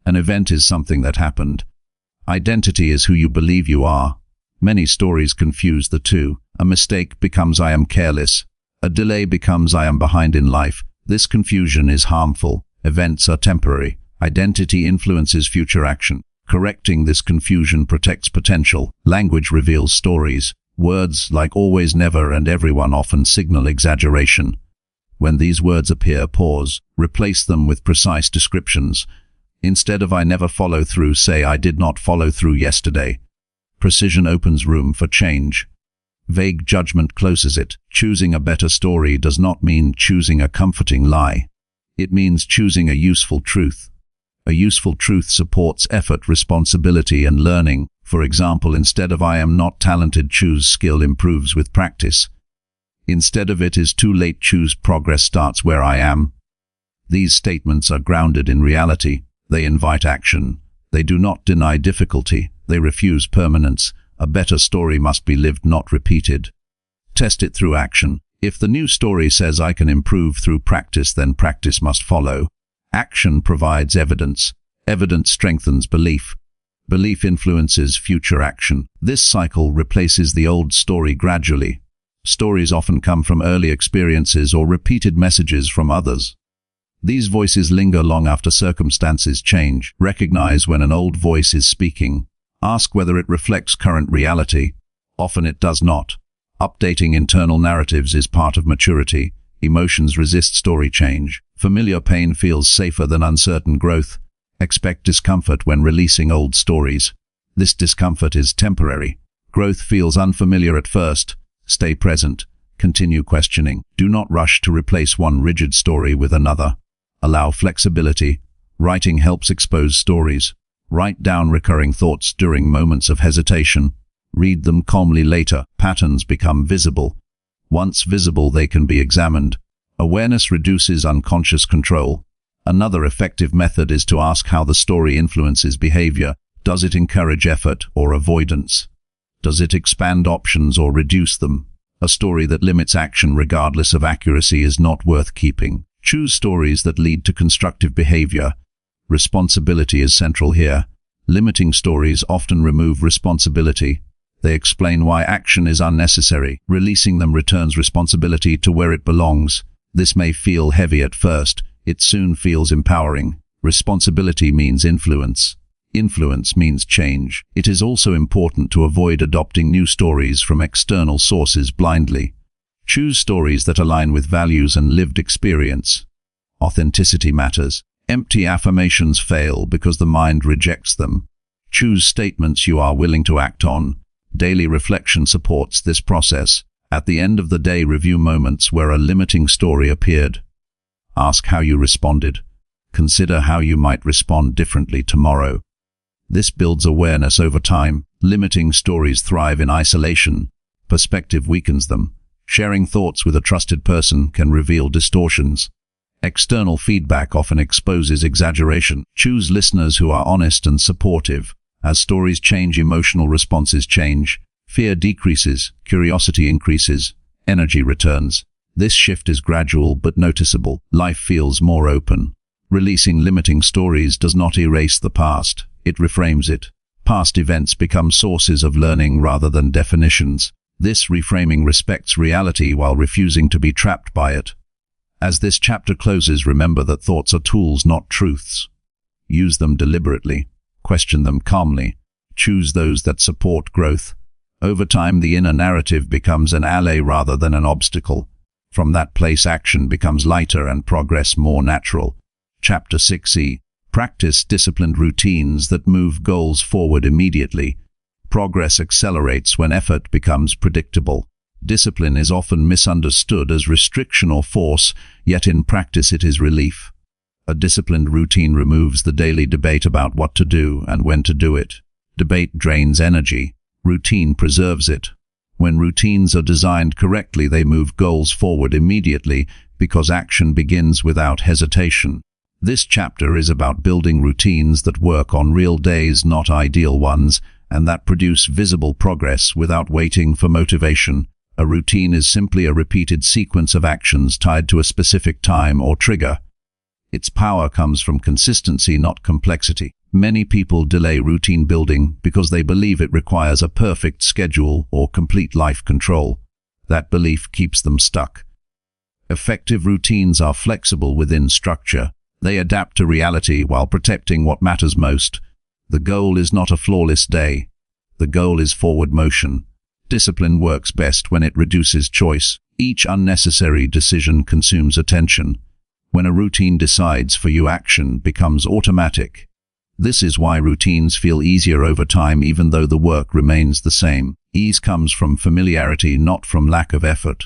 An event is something that happened. Identity is who you believe you are. Many stories confuse the two. A mistake becomes "I am careless." A delay becomes "I am behind in life." This confusion is harmful. Events are temporary. Identity influences future action. Correcting this confusion protects potential. Language reveals stories. Words like "always," "never," and "everyone" often signal exaggeration. When these words appear, pause. Replace them with precise descriptions. Instead of "I never follow through," say "I did not follow through yesterday." Precision opens room for change. Vague judgment closes it. Choosing a better story does not mean choosing a comforting lie. It means choosing a useful truth. A useful truth supports effort, responsibility, and learning. For example, instead of "I am not talented," choose "skill improves with practice." Instead of "it is too late," choose "progress starts where I am." These statements are grounded in reality. They invite action. They do not deny difficulty. They refuse permanence. A better story must be lived, not repeated. Test it through action. If the new story says "I can improve through practice," then practice must follow. Action provides evidence. Evidence strengthens belief. Belief influences future action. This cycle replaces the old story gradually. Stories often come from early experiences or repeated messages from others. These voices linger long after circumstances change. Recognize when an old voice is speaking. Ask whether it reflects current reality. Often it does not. Updating internal narratives is part of maturity. Emotions resist story change. Familiar pain feels safer than uncertain growth. Expect discomfort when releasing old stories. This discomfort is temporary. Growth feels unfamiliar at first. Stay present. Continue questioning. Do not rush to replace one rigid story with another. Allow flexibility. Writing helps expose stories. Write down recurring thoughts during moments of hesitation. Read them calmly later. Patterns become visible. Once visible, they can be examined. Awareness reduces unconscious control. Another effective method is to ask how the story influences behavior. Does it encourage effort or avoidance? Does it expand options or reduce them? A story that limits action regardless of accuracy is not worth keeping. Choose stories that lead to constructive behavior. Responsibility is central here. Limiting stories often remove responsibility. They explain why action is unnecessary. Releasing them returns responsibility to where it belongs. This may feel heavy at first. It soon feels empowering. Responsibility means influence. Influence means change. It is also important to avoid adopting new stories from external sources blindly. Choose stories that align with values and lived experience. Authenticity matters. Empty affirmations fail because the mind rejects them. Choose statements you are willing to act on. Daily reflection supports this process. At the end of the day, review moments where a limiting story appeared. Ask how you responded. Consider how you might respond differently tomorrow. This builds awareness over time. Limiting stories thrive in isolation. Perspective weakens them. Sharing thoughts with a trusted person can reveal distortions. External feedback often exposes exaggeration. Choose listeners who are honest and supportive. As stories change, emotional responses change. Fear decreases, curiosity increases, energy returns. This shift is gradual but noticeable. Life feels more open. Releasing limiting stories does not erase the past. It reframes it. Past events become sources of learning rather than definitions. This reframing respects reality while refusing to be trapped by it. As this chapter closes, remember that thoughts are tools, not truths. Use them deliberately. Question them calmly. Choose those that support growth. Over time, the inner narrative becomes an ally rather than an obstacle. From that place, action becomes lighter and progress more natural. Chapter 6e. Practice disciplined routines that move goals forward immediately. Progress accelerates when effort becomes predictable. Discipline is often misunderstood as restriction or force, yet in practice it is relief. A disciplined routine removes the daily debate about what to do and when to do it. Debate drains energy. Routine preserves it. When routines are designed correctly, they move goals forward immediately because action begins without hesitation. This chapter is about building routines that work on real days, not ideal ones, and that produce visible progress without waiting for motivation. A routine is simply a repeated sequence of actions tied to a specific time or trigger. Its power comes from consistency, not complexity. Many people delay routine building because they believe it requires a perfect schedule or complete life control. That belief keeps them stuck. Effective routines are flexible within structure. They adapt to reality while protecting what matters most. The goal is not a flawless day. The goal is forward motion. Discipline works best when it reduces choice. Each unnecessary decision consumes attention. When a routine decides for you, action becomes automatic. This is why routines feel easier over time even though the work remains the same. Ease comes from familiarity, not from lack of effort.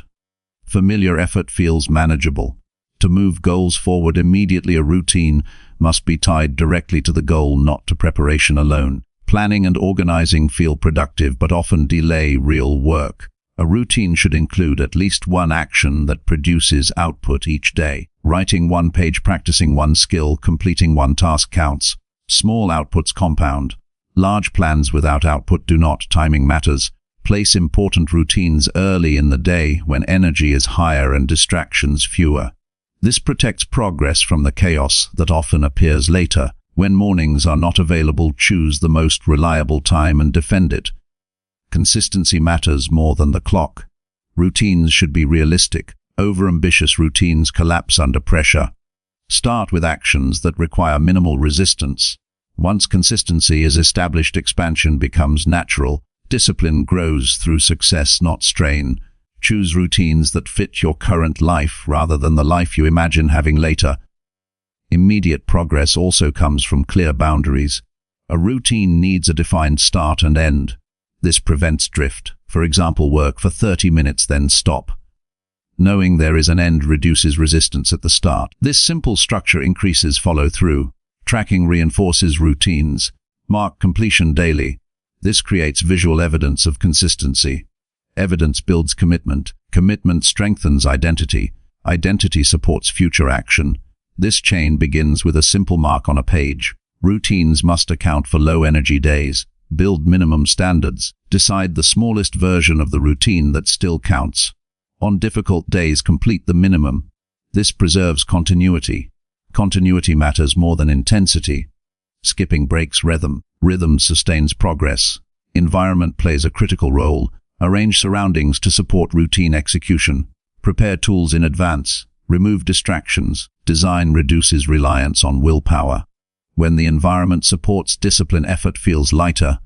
Familiar effort feels manageable. To move goals forward immediately, a routine must be tied directly to the goal, not to preparation alone. Planning and organizing feel productive but often delay real work. A routine should include at least one action that produces output each day. Writing one page, practicing one skill, completing one task counts. Small outputs compound. Large plans without output do not. Timing matters. Place important routines early in the day when energy is higher and distractions fewer. This protects progress from the chaos that often appears later. When mornings are not available, choose the most reliable time and defend it. Consistency matters more than the clock. Routines should be realistic. Overambitious routines collapse under pressure. Start with actions that require minimal resistance. Once consistency is established, expansion becomes natural. Discipline grows through success, not strain. Choose routines that fit your current life rather than the life you imagine having later. Immediate progress also comes from clear boundaries. A routine needs a defined start and end. This prevents drift. For example, work for 30 minutes, then stop. Knowing there is an end reduces resistance at the start. This simple structure increases follow-through. Tracking reinforces routines. Mark completion daily. This creates visual evidence of consistency. Evidence builds commitment. Commitment strengthens identity. Identity supports future action. This chain begins with a simple mark on a page. Routines must account for low-energy days. Build minimum standards. Decide the smallest version of the routine that still counts. On difficult days, complete the minimum. This preserves continuity. Continuity matters more than intensity. Skipping breaks rhythm. Rhythm sustains progress. Environment plays a critical role. Arrange surroundings to support routine execution. Prepare tools in advance. Remove distractions. Design reduces reliance on willpower. When the environment supports discipline, effort feels lighter.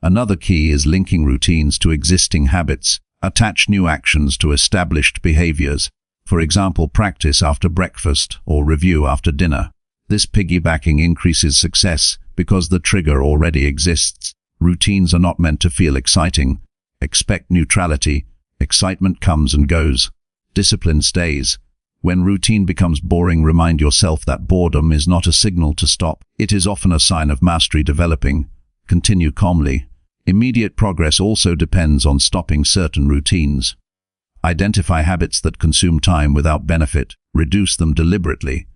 Another key is linking routines to existing habits. Attach new actions to established behaviors. For example, practice after breakfast or review after dinner. This piggybacking increases success because the trigger already exists. Routines are not meant to feel exciting. Expect neutrality. Excitement comes and goes. Discipline stays. When routine becomes boring, remind yourself that boredom is not a signal to stop. It is often a sign of mastery developing. Continue calmly. Immediate progress also depends on stopping certain routines. Identify habits that consume time without benefit. Reduce them deliberately.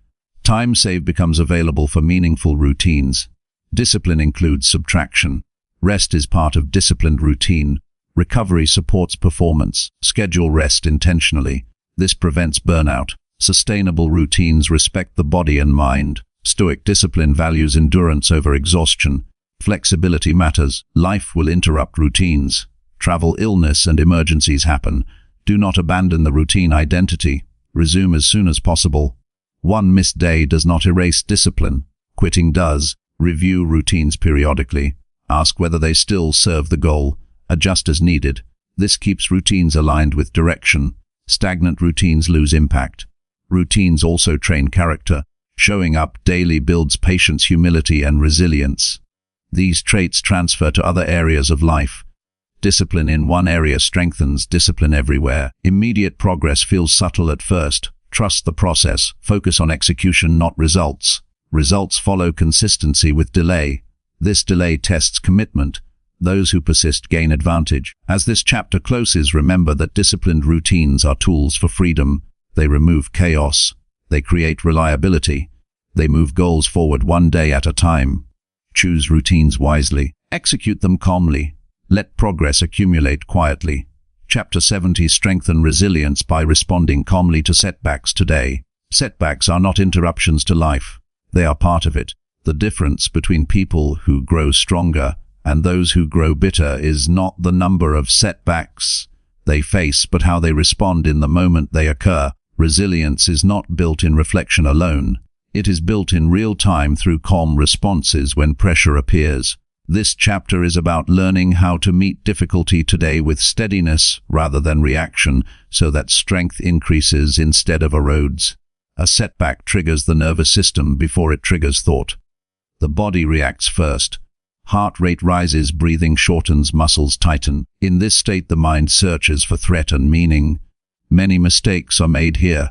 Time saved becomes available for meaningful routines. Discipline includes subtraction. Rest is part of disciplined routine. Recovery supports performance. Schedule rest intentionally. This prevents burnout. Sustainable routines respect the body and mind. Stoic discipline values endurance over exhaustion. Flexibility matters. Life will interrupt routines. Travel, illness, and emergencies happen. Do not abandon the routine identity. Resume as soon as possible. One missed day does not erase discipline. Quitting does. Review routines periodically. Ask whether they still serve the goal. Adjust as needed. This keeps routines aligned with direction. Stagnant routines lose impact. Routines also train character. Showing up daily builds patience, humility, and resilience. These traits transfer to other areas of life. Discipline in one area strengthens discipline everywhere. Immediate progress feels subtle at first. Trust the process. Focus on execution, not results. Results follow consistency with delay. This delay tests commitment. Those who persist gain advantage. As this chapter closes, remember that disciplined routines are tools for freedom. They remove chaos. They create reliability. They move goals forward one day at a time. Choose routines wisely. Execute them calmly. Let progress accumulate quietly. Chapter 70: Strengthen resilience by responding calmly to setbacks today. Setbacks are not interruptions to life. They are part of it. The difference between people who grow stronger and those who grow bitter is not the number of setbacks they face, but how they respond in the moment they occur. Resilience is not built in reflection alone. It is built in real time through calm responses when pressure appears. This chapter is about learning how to meet difficulty today with steadiness rather than reaction, so that strength increases instead of erodes. A setback triggers the nervous system before it triggers thought. The body reacts first. Heart rate rises, breathing shortens, muscles tighten. In this state, the mind searches for threat and meaning. Many mistakes are made here.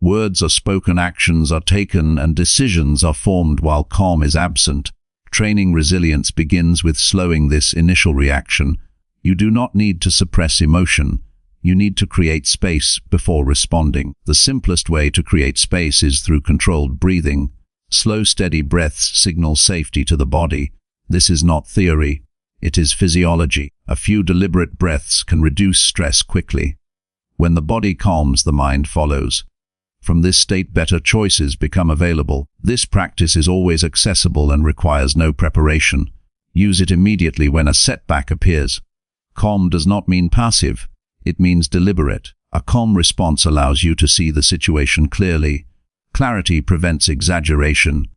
Words are spoken, actions are taken, and decisions are formed while calm is absent. Training resilience begins with slowing this initial reaction. You do not need to suppress emotion. You need to create space before responding. The simplest way to create space is through controlled breathing. Slow, steady breaths signal safety to the body. This is not theory. It is physiology. A few deliberate breaths can reduce stress quickly. When the body calms, the mind follows. From this state, better choices become available. This practice is always accessible and requires no preparation. Use it immediately when a setback appears. Calm does not mean passive. It means deliberate. A calm response allows you to see the situation clearly. Clarity prevents exaggeration.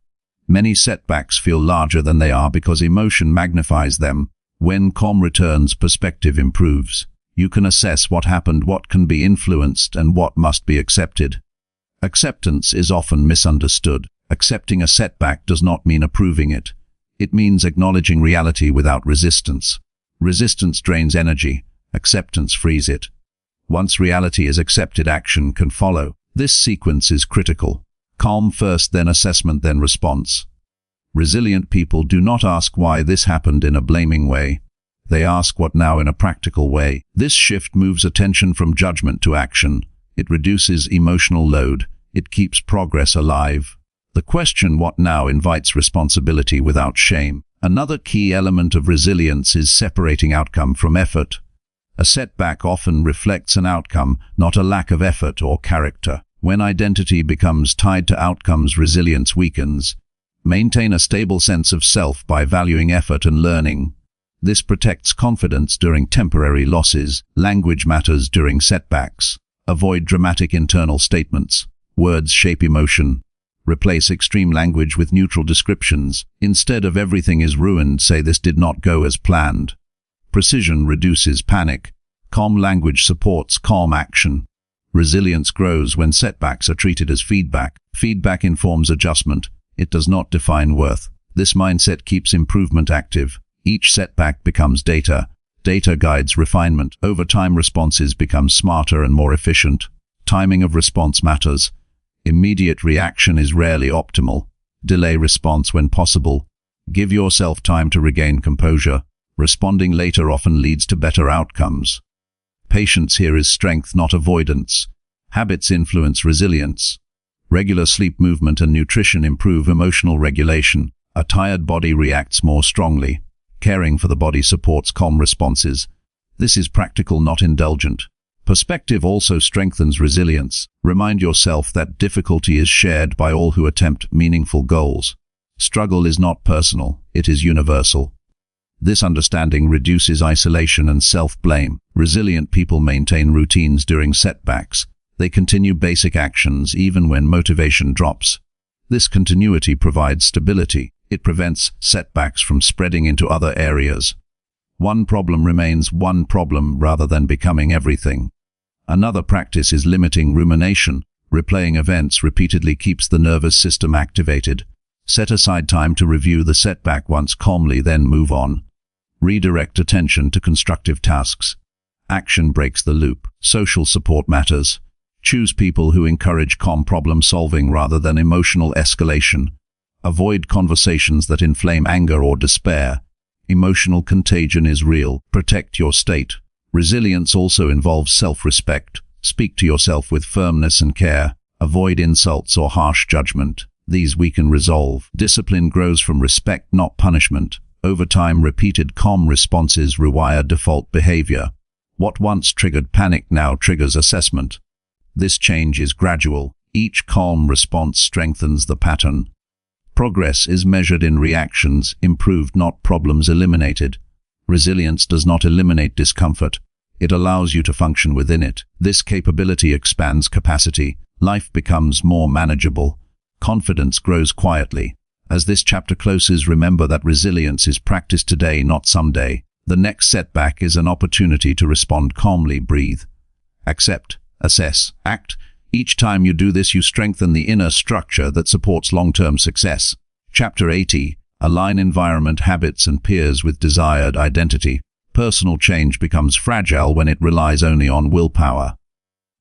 Many setbacks feel larger than they are because emotion magnifies them. When calm returns, perspective improves. You can assess what happened, what can be influenced, and what must be accepted. Acceptance is often misunderstood. Accepting a setback does not mean approving it. It means acknowledging reality without resistance. Resistance drains energy. Acceptance frees it. Once reality is accepted, action can follow. This sequence is critical. Calm first, then assessment, then response. Resilient people do not ask why this happened in a blaming way. They ask what now in a practical way. This shift moves attention from judgment to action. It reduces emotional load. It keeps progress alive. The question "what now?" invites responsibility without shame. Another key element of resilience is separating outcome from effort. A setback often reflects an outcome, not a lack of effort or character. When identity becomes tied to outcomes, resilience weakens. Maintain a stable sense of self by valuing effort and learning. This protects confidence during temporary losses. Language matters during setbacks. Avoid dramatic internal statements. Words shape emotion. Replace extreme language with neutral descriptions. Instead of "everything is ruined," say "this did not go as planned." Precision reduces panic. Calm language supports calm action. Resilience grows when setbacks are treated as feedback. Feedback informs adjustment. It does not define worth. This mindset keeps improvement active. Each setback becomes data. Data guides refinement. Over time, responses become smarter and more efficient. Timing of response matters. Immediate reaction is rarely optimal. Delay response when possible. Give yourself time to regain composure. Responding later often leads to better outcomes. Patience here is strength, not avoidance. Habits influence resilience. Regular sleep, movement, and nutrition improve emotional regulation. A tired body reacts more strongly. Caring for the body supports calm responses. This is practical, not indulgent. Perspective also strengthens resilience. Remind yourself that difficulty is shared by all who attempt meaningful goals. Struggle is not personal, it is universal. This understanding reduces isolation and self-blame. Resilient people maintain routines during setbacks. They continue basic actions even when motivation drops. This continuity provides stability. It prevents setbacks from spreading into other areas. One problem remains one problem rather than becoming everything. Another practice is limiting rumination. Replaying events repeatedly keeps the nervous system activated. Set aside time to review the setback once calmly, then move on. Redirect attention to constructive tasks. Action breaks the loop. Social support matters. Choose people who encourage calm problem solving rather than emotional escalation. Avoid conversations that inflame anger or despair. Emotional contagion is real. Protect your state. Resilience also involves self-respect. Speak to yourself with firmness and care. Avoid insults or harsh judgment. These weaken resolve. Discipline grows from respect, not punishment. Over time, repeated calm responses rewire default behavior. What once triggered panic now triggers assessment. This change is gradual. Each calm response strengthens the pattern. Progress is measured in reactions improved, not problems eliminated. Resilience does not eliminate discomfort. It allows you to function within it. This capability expands capacity. Life becomes more manageable. Confidence grows quietly. As this chapter closes, remember that resilience is practiced today, not someday. The next setback is an opportunity to respond calmly. Breathe. Accept. Assess. Act. Each time you do this, you strengthen the inner structure that supports long-term success. Chapter 80. Align environment, habits, and peers with desired identity. Personal change becomes fragile when it relies only on willpower.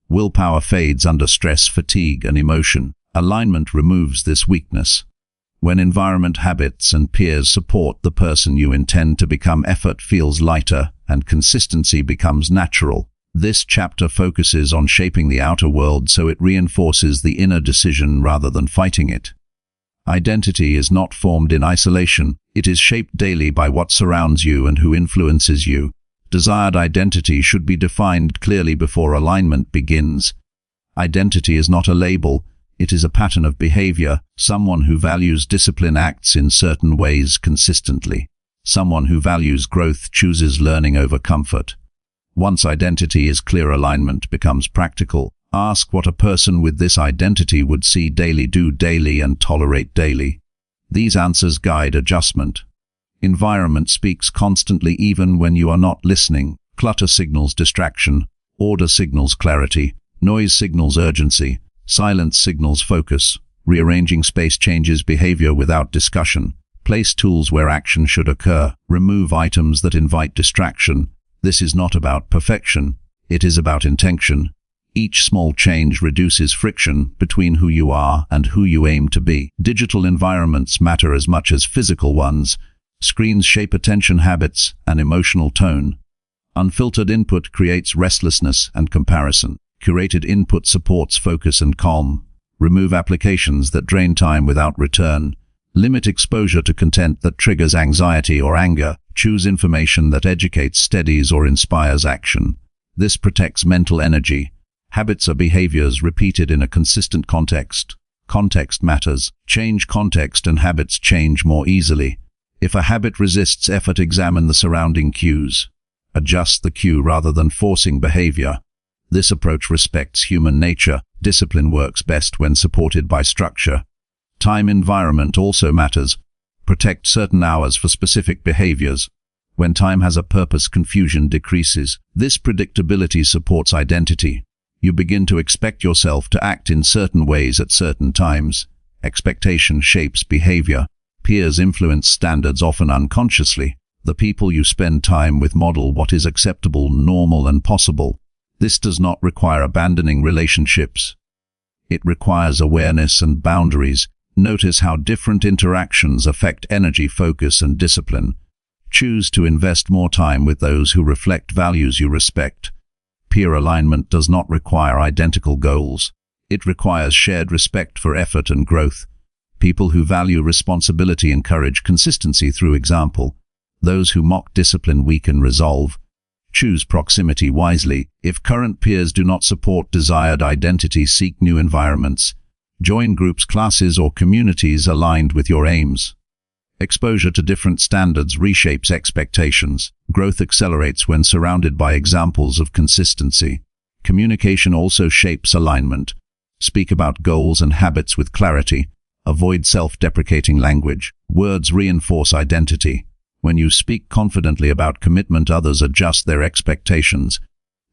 Willpower fades under stress, fatigue, and emotion. Alignment removes this weakness. When environment, habits, and peers support the person you intend to become, effort feels lighter and consistency becomes natural. This chapter focuses on shaping the outer world so it reinforces the inner decision rather than fighting it. Identity is not formed in isolation. It is shaped daily by what surrounds you and who influences you. Desired identity should be defined clearly before alignment begins. Identity is not a label. It is a pattern of behavior. Someone who values discipline acts in certain ways consistently. Someone who values growth chooses learning over comfort. Once identity is clear, alignment becomes practical. Ask what a person with this identity would see daily, do daily, and tolerate daily. These answers guide adjustment. Environment speaks constantly even when you are not listening. Clutter signals distraction. Order signals clarity. Noise signals urgency. Silence signals focus. Rearranging space changes behavior without discussion. Place tools where action should occur. Remove items that invite distraction. This is not about perfection. It is about intention. Each small change reduces friction between who you are and who you aim to be. Digital environments matter as much as physical ones. Screens shape attention habits and emotional tone. Unfiltered input creates restlessness and comparison. Curated input supports focus and calm. Remove applications that drain time without return. Limit exposure to content that triggers anxiety or anger. Choose information that educates, steadies, or inspires action. This protects mental energy. Habits are behaviors repeated in a consistent context. Context matters. Change context and habits change more easily. If a habit resists effort, examine the surrounding cues. Adjust the cue rather than forcing behavior. This approach respects human nature. Discipline works best when supported by structure. Time environment also matters. Protect certain hours for specific behaviors. When time has a purpose, confusion decreases. This predictability supports identity. You begin to expect yourself to act in certain ways at certain times. Expectation shapes behavior. Peers influence standards often unconsciously. The people you spend time with model what is acceptable, normal, and possible. This does not require abandoning relationships. It requires awareness and boundaries. Notice how different interactions affect energy, focus, and discipline. Choose to invest more time with those who reflect values you respect. Peer alignment does not require identical goals. It requires shared respect for effort and growth. People who value responsibility encourage consistency through example. Those who mock discipline weaken resolve. Choose proximity wisely. If current peers do not support desired identity, seek new environments. Join groups, classes, or communities aligned with your aims. Exposure to different standards reshapes expectations. Growth accelerates when surrounded by examples of consistency. Communication also shapes alignment. Speak about goals and habits with clarity. Avoid self-deprecating language. Words reinforce identity. When you speak confidently about commitment, others adjust their expectations.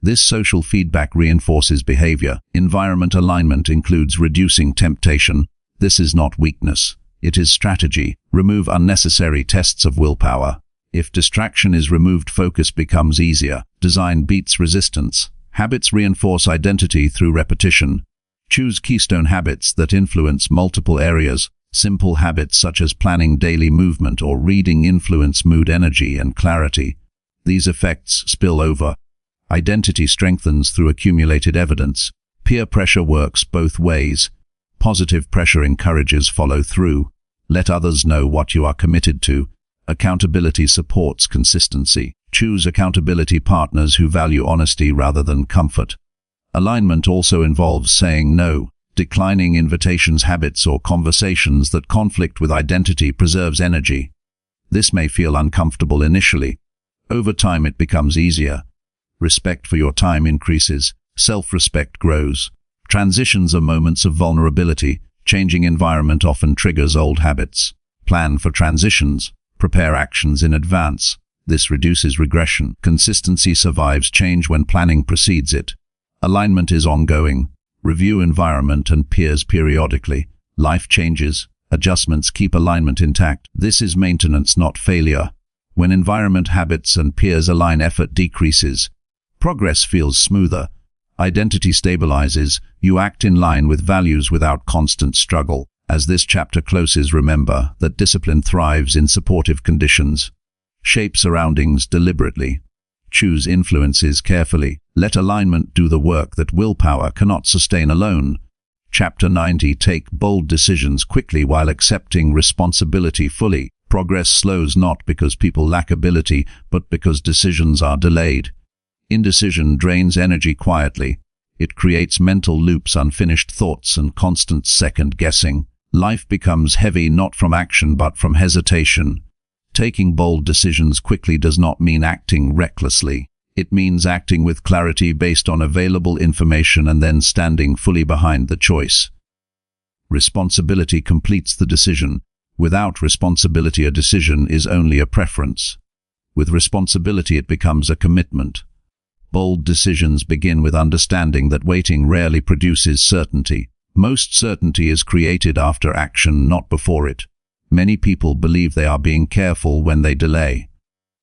This social feedback reinforces behavior. Environment alignment includes reducing temptation. This is not weakness. It is strategy. Remove unnecessary tests of willpower. If distraction is removed, focus becomes easier. Design beats resistance. Habits reinforce identity through repetition. Choose keystone habits that influence multiple areas. Simple habits such as planning daily movement or reading influence mood, energy, and clarity. These effects spill over. Identity strengthens through accumulated evidence. Peer pressure works both ways. Positive pressure encourages follow through. Let others know what you are committed to. Accountability supports consistency. Choose accountability partners who value honesty rather than comfort. Alignment also involves saying no. Declining invitations, habits, or conversations that conflict with identity preserves energy. This may feel uncomfortable initially. Over time it becomes easier. Respect for your time increases. Self-respect grows. Transitions are moments of vulnerability. Changing environment often triggers old habits. Plan for transitions. Prepare actions in advance. This reduces regression. Consistency survives change when planning precedes it. Alignment is ongoing. Review environment and peers periodically. Life changes. Adjustments keep alignment intact. This is maintenance, not failure. When environment, habits, and peers align, effort decreases. Progress feels smoother. Identity stabilizes. You act in line with values without constant struggle. As this chapter closes, remember that discipline thrives in supportive conditions. Shape surroundings deliberately. Choose influences carefully. Let alignment do the work that willpower cannot sustain alone. Chapter 90. Take bold decisions quickly while accepting responsibility fully. Progress slows not because people lack ability, but because decisions are delayed. Indecision drains energy quietly. It creates mental loops, unfinished thoughts, and constant second-guessing. Life becomes heavy not from action but from hesitation. Taking bold decisions quickly does not mean acting recklessly. It means acting with clarity based on available information and then standing fully behind the choice. Responsibility completes the decision. Without responsibility, a decision is only a preference. With responsibility, it becomes a commitment. Bold decisions begin with understanding that waiting rarely produces certainty. Most certainty is created after action, not before it. Many people believe they are being careful when they delay.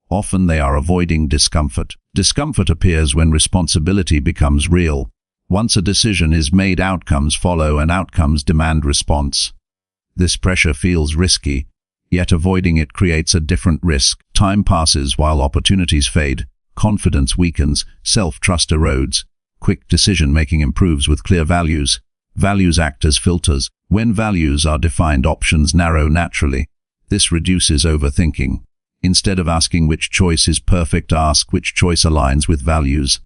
Often they are avoiding discomfort. Discomfort appears when responsibility becomes real. Once a decision is made, outcomes follow, and outcomes demand response. This pressure feels risky, yet avoiding it creates a different risk. Time passes while opportunities fade. Confidence weakens, self-trust erodes. Quick decision-making improves with clear values. Values act as filters. When values are defined, options narrow naturally. This reduces overthinking. Instead of asking which choice is perfect, ask which choice aligns with values.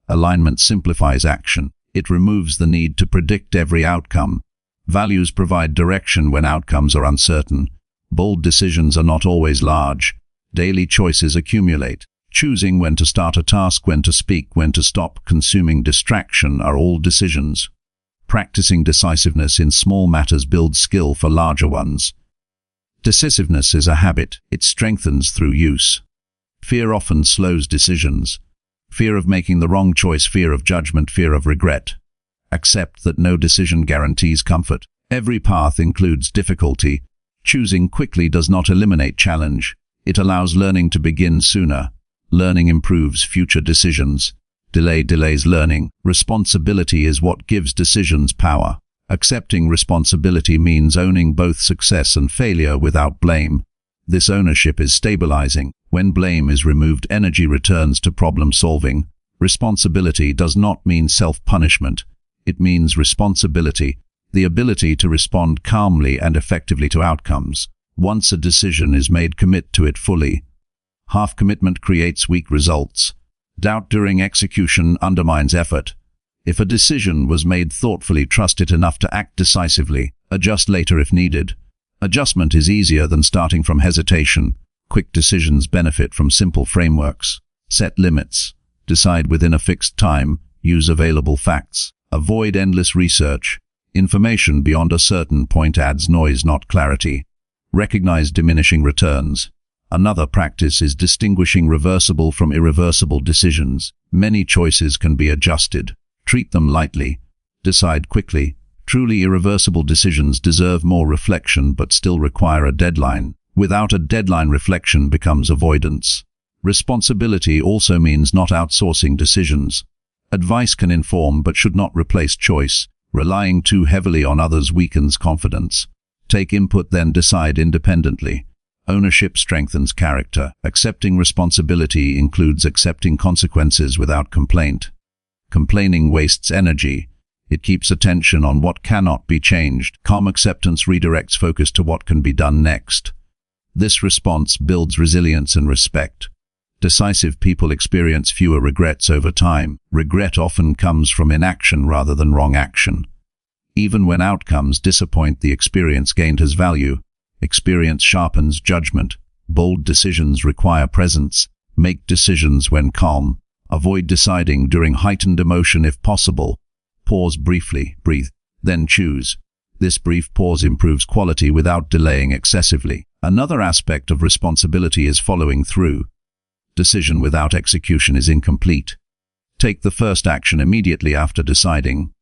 Alignment simplifies action. It removes the need to predict every outcome. Values provide direction when outcomes are uncertain. Bold decisions are not always large. Daily choices accumulate. Choosing when to start a task, when to speak, when to stop consuming distraction are all decisions. Practicing decisiveness in small matters builds skill for larger ones. Decisiveness is a habit. It strengthens through use. Fear often slows decisions. Fear of making the wrong choice, fear of judgment, fear of regret. Accept that no decision guarantees comfort. Every path includes difficulty. Choosing quickly does not eliminate challenge. It allows learning to begin sooner. Learning improves future decisions. Delay delays learning. Responsibility is what gives decisions power. Accepting responsibility means owning both success and failure without blame. This ownership is stabilizing. When blame is removed, energy returns to problem solving. Responsibility does not mean self-punishment. It means responsibility, the ability to respond calmly and effectively to outcomes. Once a decision is made, commit to it fully. Half commitment creates weak results. Doubt during execution undermines effort. If a decision was made thoughtfully, trust it enough to act decisively. Adjust later if needed. Adjustment is easier than starting from hesitation. Quick decisions benefit from simple frameworks. Set limits. Decide within a fixed time. Use available facts. Avoid endless research. Information beyond a certain point adds noise, not clarity. Recognize diminishing returns. Another practice is distinguishing reversible from irreversible decisions. Many choices can be adjusted. Treat them lightly. Decide quickly. Truly irreversible decisions deserve more reflection but still require a deadline. Without a deadline, reflection becomes avoidance. Responsibility also means not outsourcing decisions. Advice can inform but should not replace choice. Relying too heavily on others weakens confidence. Take input, then decide independently. Ownership strengthens character. Accepting responsibility includes accepting consequences without complaint. Complaining wastes energy. It keeps attention on what cannot be changed. Calm acceptance redirects focus to what can be done next. This response builds resilience and respect. Decisive people experience fewer regrets over time. Regret often comes from inaction rather than wrong action. Even when outcomes disappoint, the experience gained has value. Experience sharpens judgment. Bold decisions require presence. Make decisions when calm. Avoid deciding during heightened emotion if possible. Pause briefly, breathe, then choose. This brief pause improves quality without delaying excessively. Another aspect of responsibility is following through. Decision without execution is incomplete. Take the first action immediately after deciding.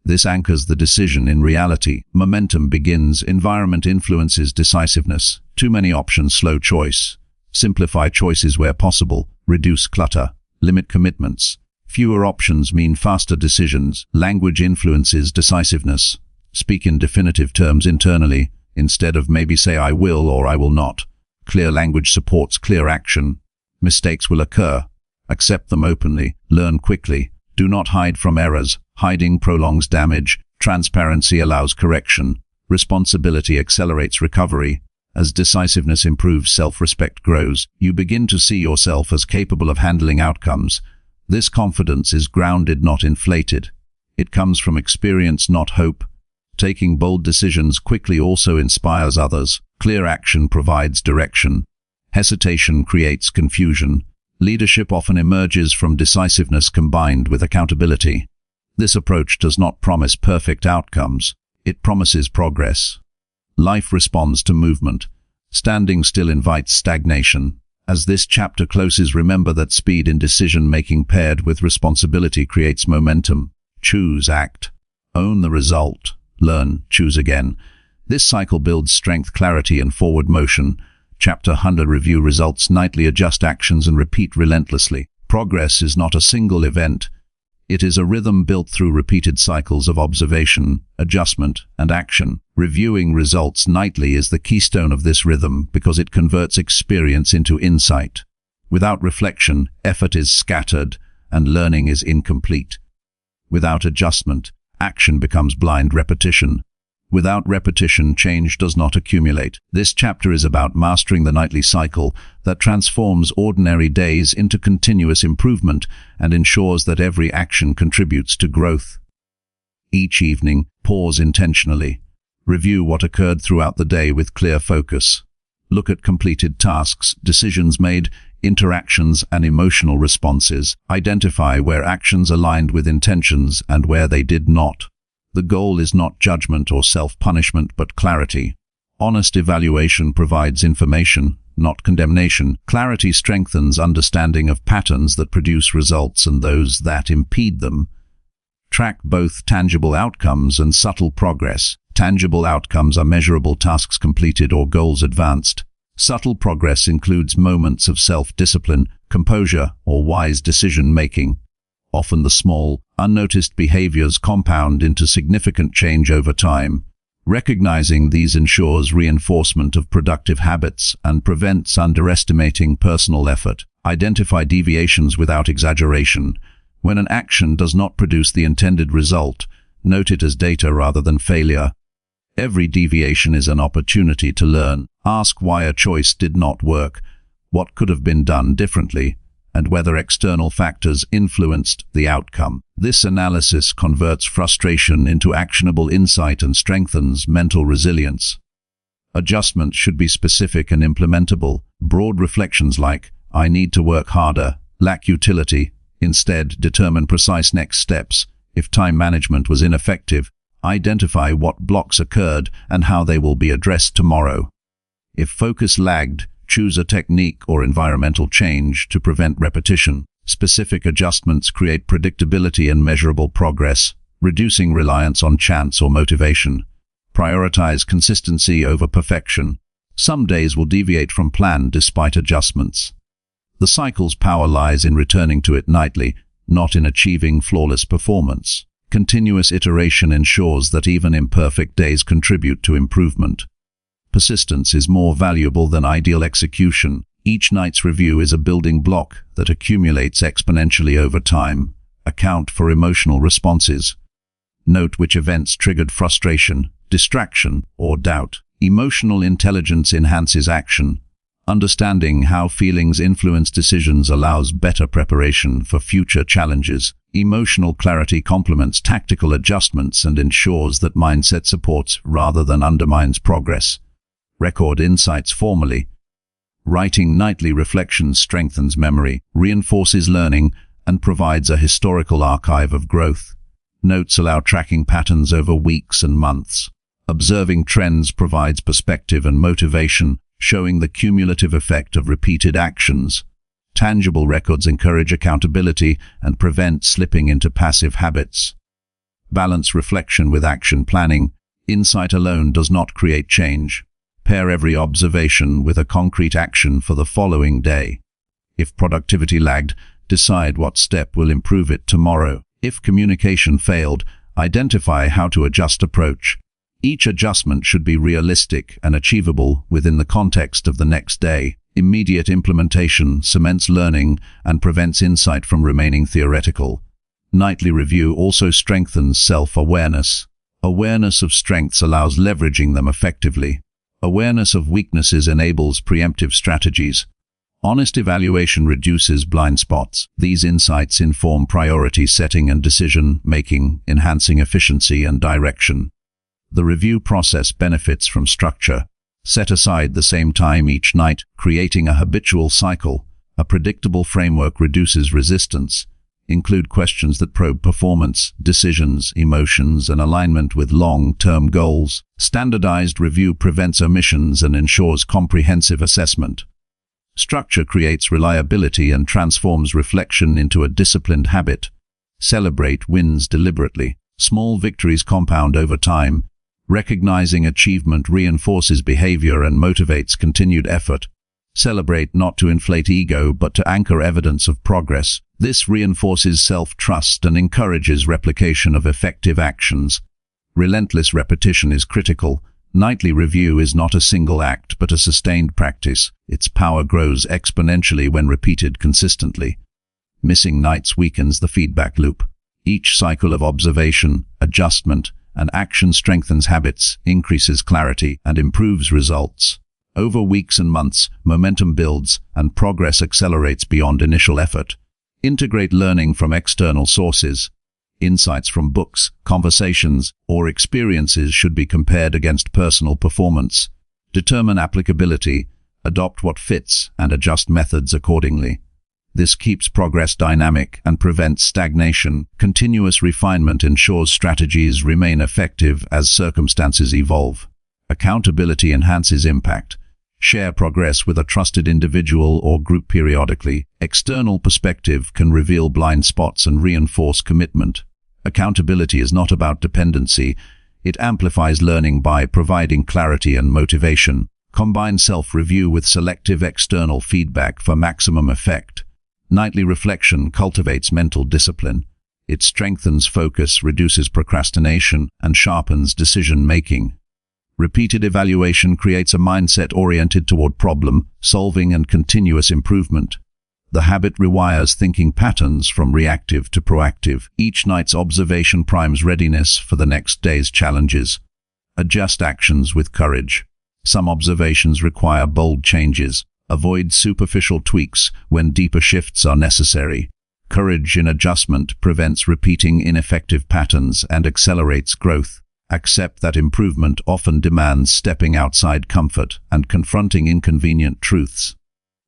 This anchors the decision in reality. Momentum begins. Environment influences decisiveness. Too many options slow choice. Simplify choices where possible. Reduce clutter. Limit commitments. Fewer options mean faster decisions. Language influences decisiveness. Speak in definitive terms internally. Instead of maybe, say I will or I will not. Clear language supports clear action. Mistakes will occur. Accept them openly, learn quickly. Do not hide from errors. Hiding prolongs damage. Transparency allows correction. Responsibility accelerates recovery. As decisiveness improves, self-respect grows. You begin to see yourself as capable of handling outcomes. This confidence is grounded, not inflated. It comes from experience, not hope. Taking bold decisions quickly also inspires others. Clear action provides direction. Hesitation creates confusion. Leadership often emerges from decisiveness combined with accountability. This approach does not promise perfect outcomes. It promises progress. Life responds to movement. Standing still invites stagnation. As this chapter closes, remember that speed in decision-making paired with responsibility creates momentum. Choose, act. Own the result. Learn, choose again. This cycle builds strength, clarity, and forward motion. Chapter 100. Review results nightly, adjust actions, and repeat relentlessly. Progress is not a single event. It is a rhythm built through repeated cycles of observation, adjustment, and action. Reviewing results nightly is the keystone of this rhythm because it converts experience into insight. Without reflection, effort is scattered and learning is incomplete. Without adjustment, action becomes blind repetition. Without repetition, change does not accumulate. This chapter is about mastering the nightly cycle that transforms ordinary days into continuous improvement and ensures that every action contributes to growth. Each evening, pause intentionally. Review what occurred throughout the day with clear focus. Look at completed tasks, decisions made, interactions, and emotional responses. Identify where actions aligned with intentions and where they did not. The goal is not judgment or self-punishment, but clarity. Honest evaluation provides information, not condemnation. Clarity strengthens understanding of patterns that produce results and those that impede them. Track both tangible outcomes and subtle progress. Tangible outcomes are measurable tasks completed or goals advanced. Subtle progress includes moments of self-discipline, composure, or wise decision-making. Often the small, unnoticed behaviors compound into significant change over time. Recognizing these ensures reinforcement of productive habits and prevents underestimating personal effort. Identify deviations without exaggeration. When an action does not produce the intended result, note it as data rather than failure. Every deviation is an opportunity to learn. Ask why a choice did not work, what could have been done differently, and whether external factors influenced the outcome. This analysis converts frustration into actionable insight and strengthens mental resilience. Adjustments should be specific and implementable. Broad reflections like, "I need to work harder," lack utility. Instead, determine precise next steps. If time management was ineffective, identify what blocks occurred and how they will be addressed tomorrow. If focus lagged, choose a technique or environmental change to prevent repetition. Specific adjustments create predictability and measurable progress, reducing reliance on chance or motivation. Prioritize consistency over perfection. Some days will deviate from plan despite adjustments. The cycle's power lies in returning to it nightly, not in achieving flawless performance. Continuous iteration ensures that even imperfect days contribute to improvement. Persistence is more valuable than ideal execution. Each night's review is a building block that accumulates exponentially over time. Account for emotional responses. Note which events triggered frustration, distraction, or doubt. Emotional intelligence enhances action. Understanding how feelings influence decisions allows better preparation for future challenges. Emotional clarity complements tactical adjustments and ensures that mindset supports rather than undermines progress. Record insights formally. Writing nightly reflections strengthens memory, reinforces learning, and provides a historical archive of growth. Notes allow tracking patterns over weeks and months. Observing trends provides perspective and motivation, showing the cumulative effect of repeated actions. Tangible records encourage accountability and prevent slipping into passive habits. Balance reflection with action planning. Insight alone does not create change. Pair every observation with a concrete action for the following day. If productivity lagged, decide what step will improve it tomorrow. If communication failed, identify how to adjust approach. Each adjustment should be realistic and achievable within the context of the next day. Immediate implementation cements learning and prevents insight from remaining theoretical. Nightly review also strengthens self-awareness. Awareness of strengths allows leveraging them effectively. Awareness of weaknesses enables preemptive strategies. Honest evaluation reduces blind spots. These insights inform priority setting and decision-making, enhancing efficiency and direction. The review process benefits from structure. Set aside the same time each night, creating a habitual cycle. A predictable framework reduces resistance. Include questions that probe performance, decisions, emotions, and alignment with long-term goals. Standardized review prevents omissions and ensures comprehensive assessment. Structure creates reliability and transforms reflection into a disciplined habit. Celebrate wins deliberately. Small victories compound over time. Recognizing achievement reinforces behavior and motivates continued effort. Celebrate not to inflate ego but to anchor evidence of progress. This reinforces self-trust and encourages replication of effective actions. Relentless repetition is critical. Nightly review is not a single act but a sustained practice. Its power grows exponentially when repeated consistently. Missing nights weakens the feedback loop. Each cycle of observation, adjustment, and action strengthens habits, increases clarity, and improves results. Over weeks and months, momentum builds and progress accelerates beyond initial effort. Integrate learning from external sources. Insights from books, conversations, or experiences should be compared against personal performance. Determine applicability, adopt what fits, and adjust methods accordingly. This keeps progress dynamic and prevents stagnation. Continuous refinement ensures strategies remain effective as circumstances evolve. Accountability enhances impact. Share progress with a trusted individual or group periodically. External perspective can reveal blind spots and reinforce commitment. Accountability is not about dependency. It amplifies learning by providing clarity and motivation. Combine self-review with selective external feedback for maximum effect. Nightly reflection cultivates mental discipline. It strengthens focus, reduces procrastination, and sharpens decision-making. Repeated evaluation creates a mindset oriented toward problem-solving and continuous improvement. The habit rewires thinking patterns from reactive to proactive. Each night's observation primes readiness for the next day's challenges. Adjust actions with courage. Some observations require bold changes. Avoid superficial tweaks when deeper shifts are necessary. Courage in adjustment prevents repeating ineffective patterns and accelerates growth. Accept that improvement often demands stepping outside comfort and confronting inconvenient truths.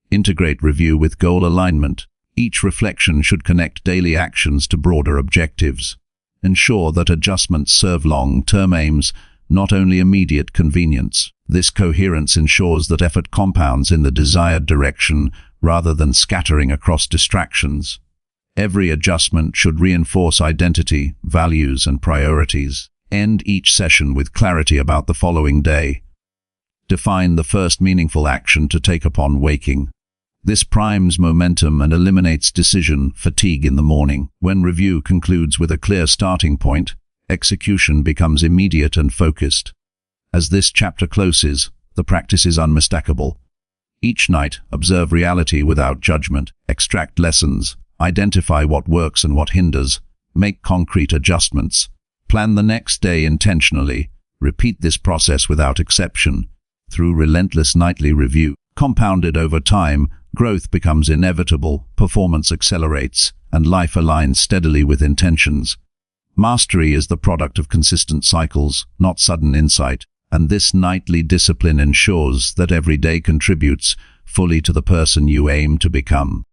Integrate review with goal alignment. Each reflection should connect daily actions to broader objectives. Ensure that adjustments serve long-term aims, not only immediate convenience. This coherence ensures that effort compounds in the desired direction rather than scattering across distractions. Every adjustment should reinforce identity, values, and priorities. End each session with clarity about the following day. Define the first meaningful action to take upon waking. This primes momentum and eliminates decision fatigue in the morning. When review concludes with a clear starting point, execution becomes immediate and focused. As this chapter closes, the practice is unmistakable. Each night, observe reality without judgment, extract lessons, identify what works and what hinders, make concrete adjustments. Plan the next day intentionally. Repeat this process without exception. Through relentless nightly review, compounded over time, growth becomes inevitable, performance accelerates, and life aligns steadily with intentions. Mastery is the product of consistent cycles, not sudden insight, and this nightly discipline ensures that every day contributes fully to the person you aim to become.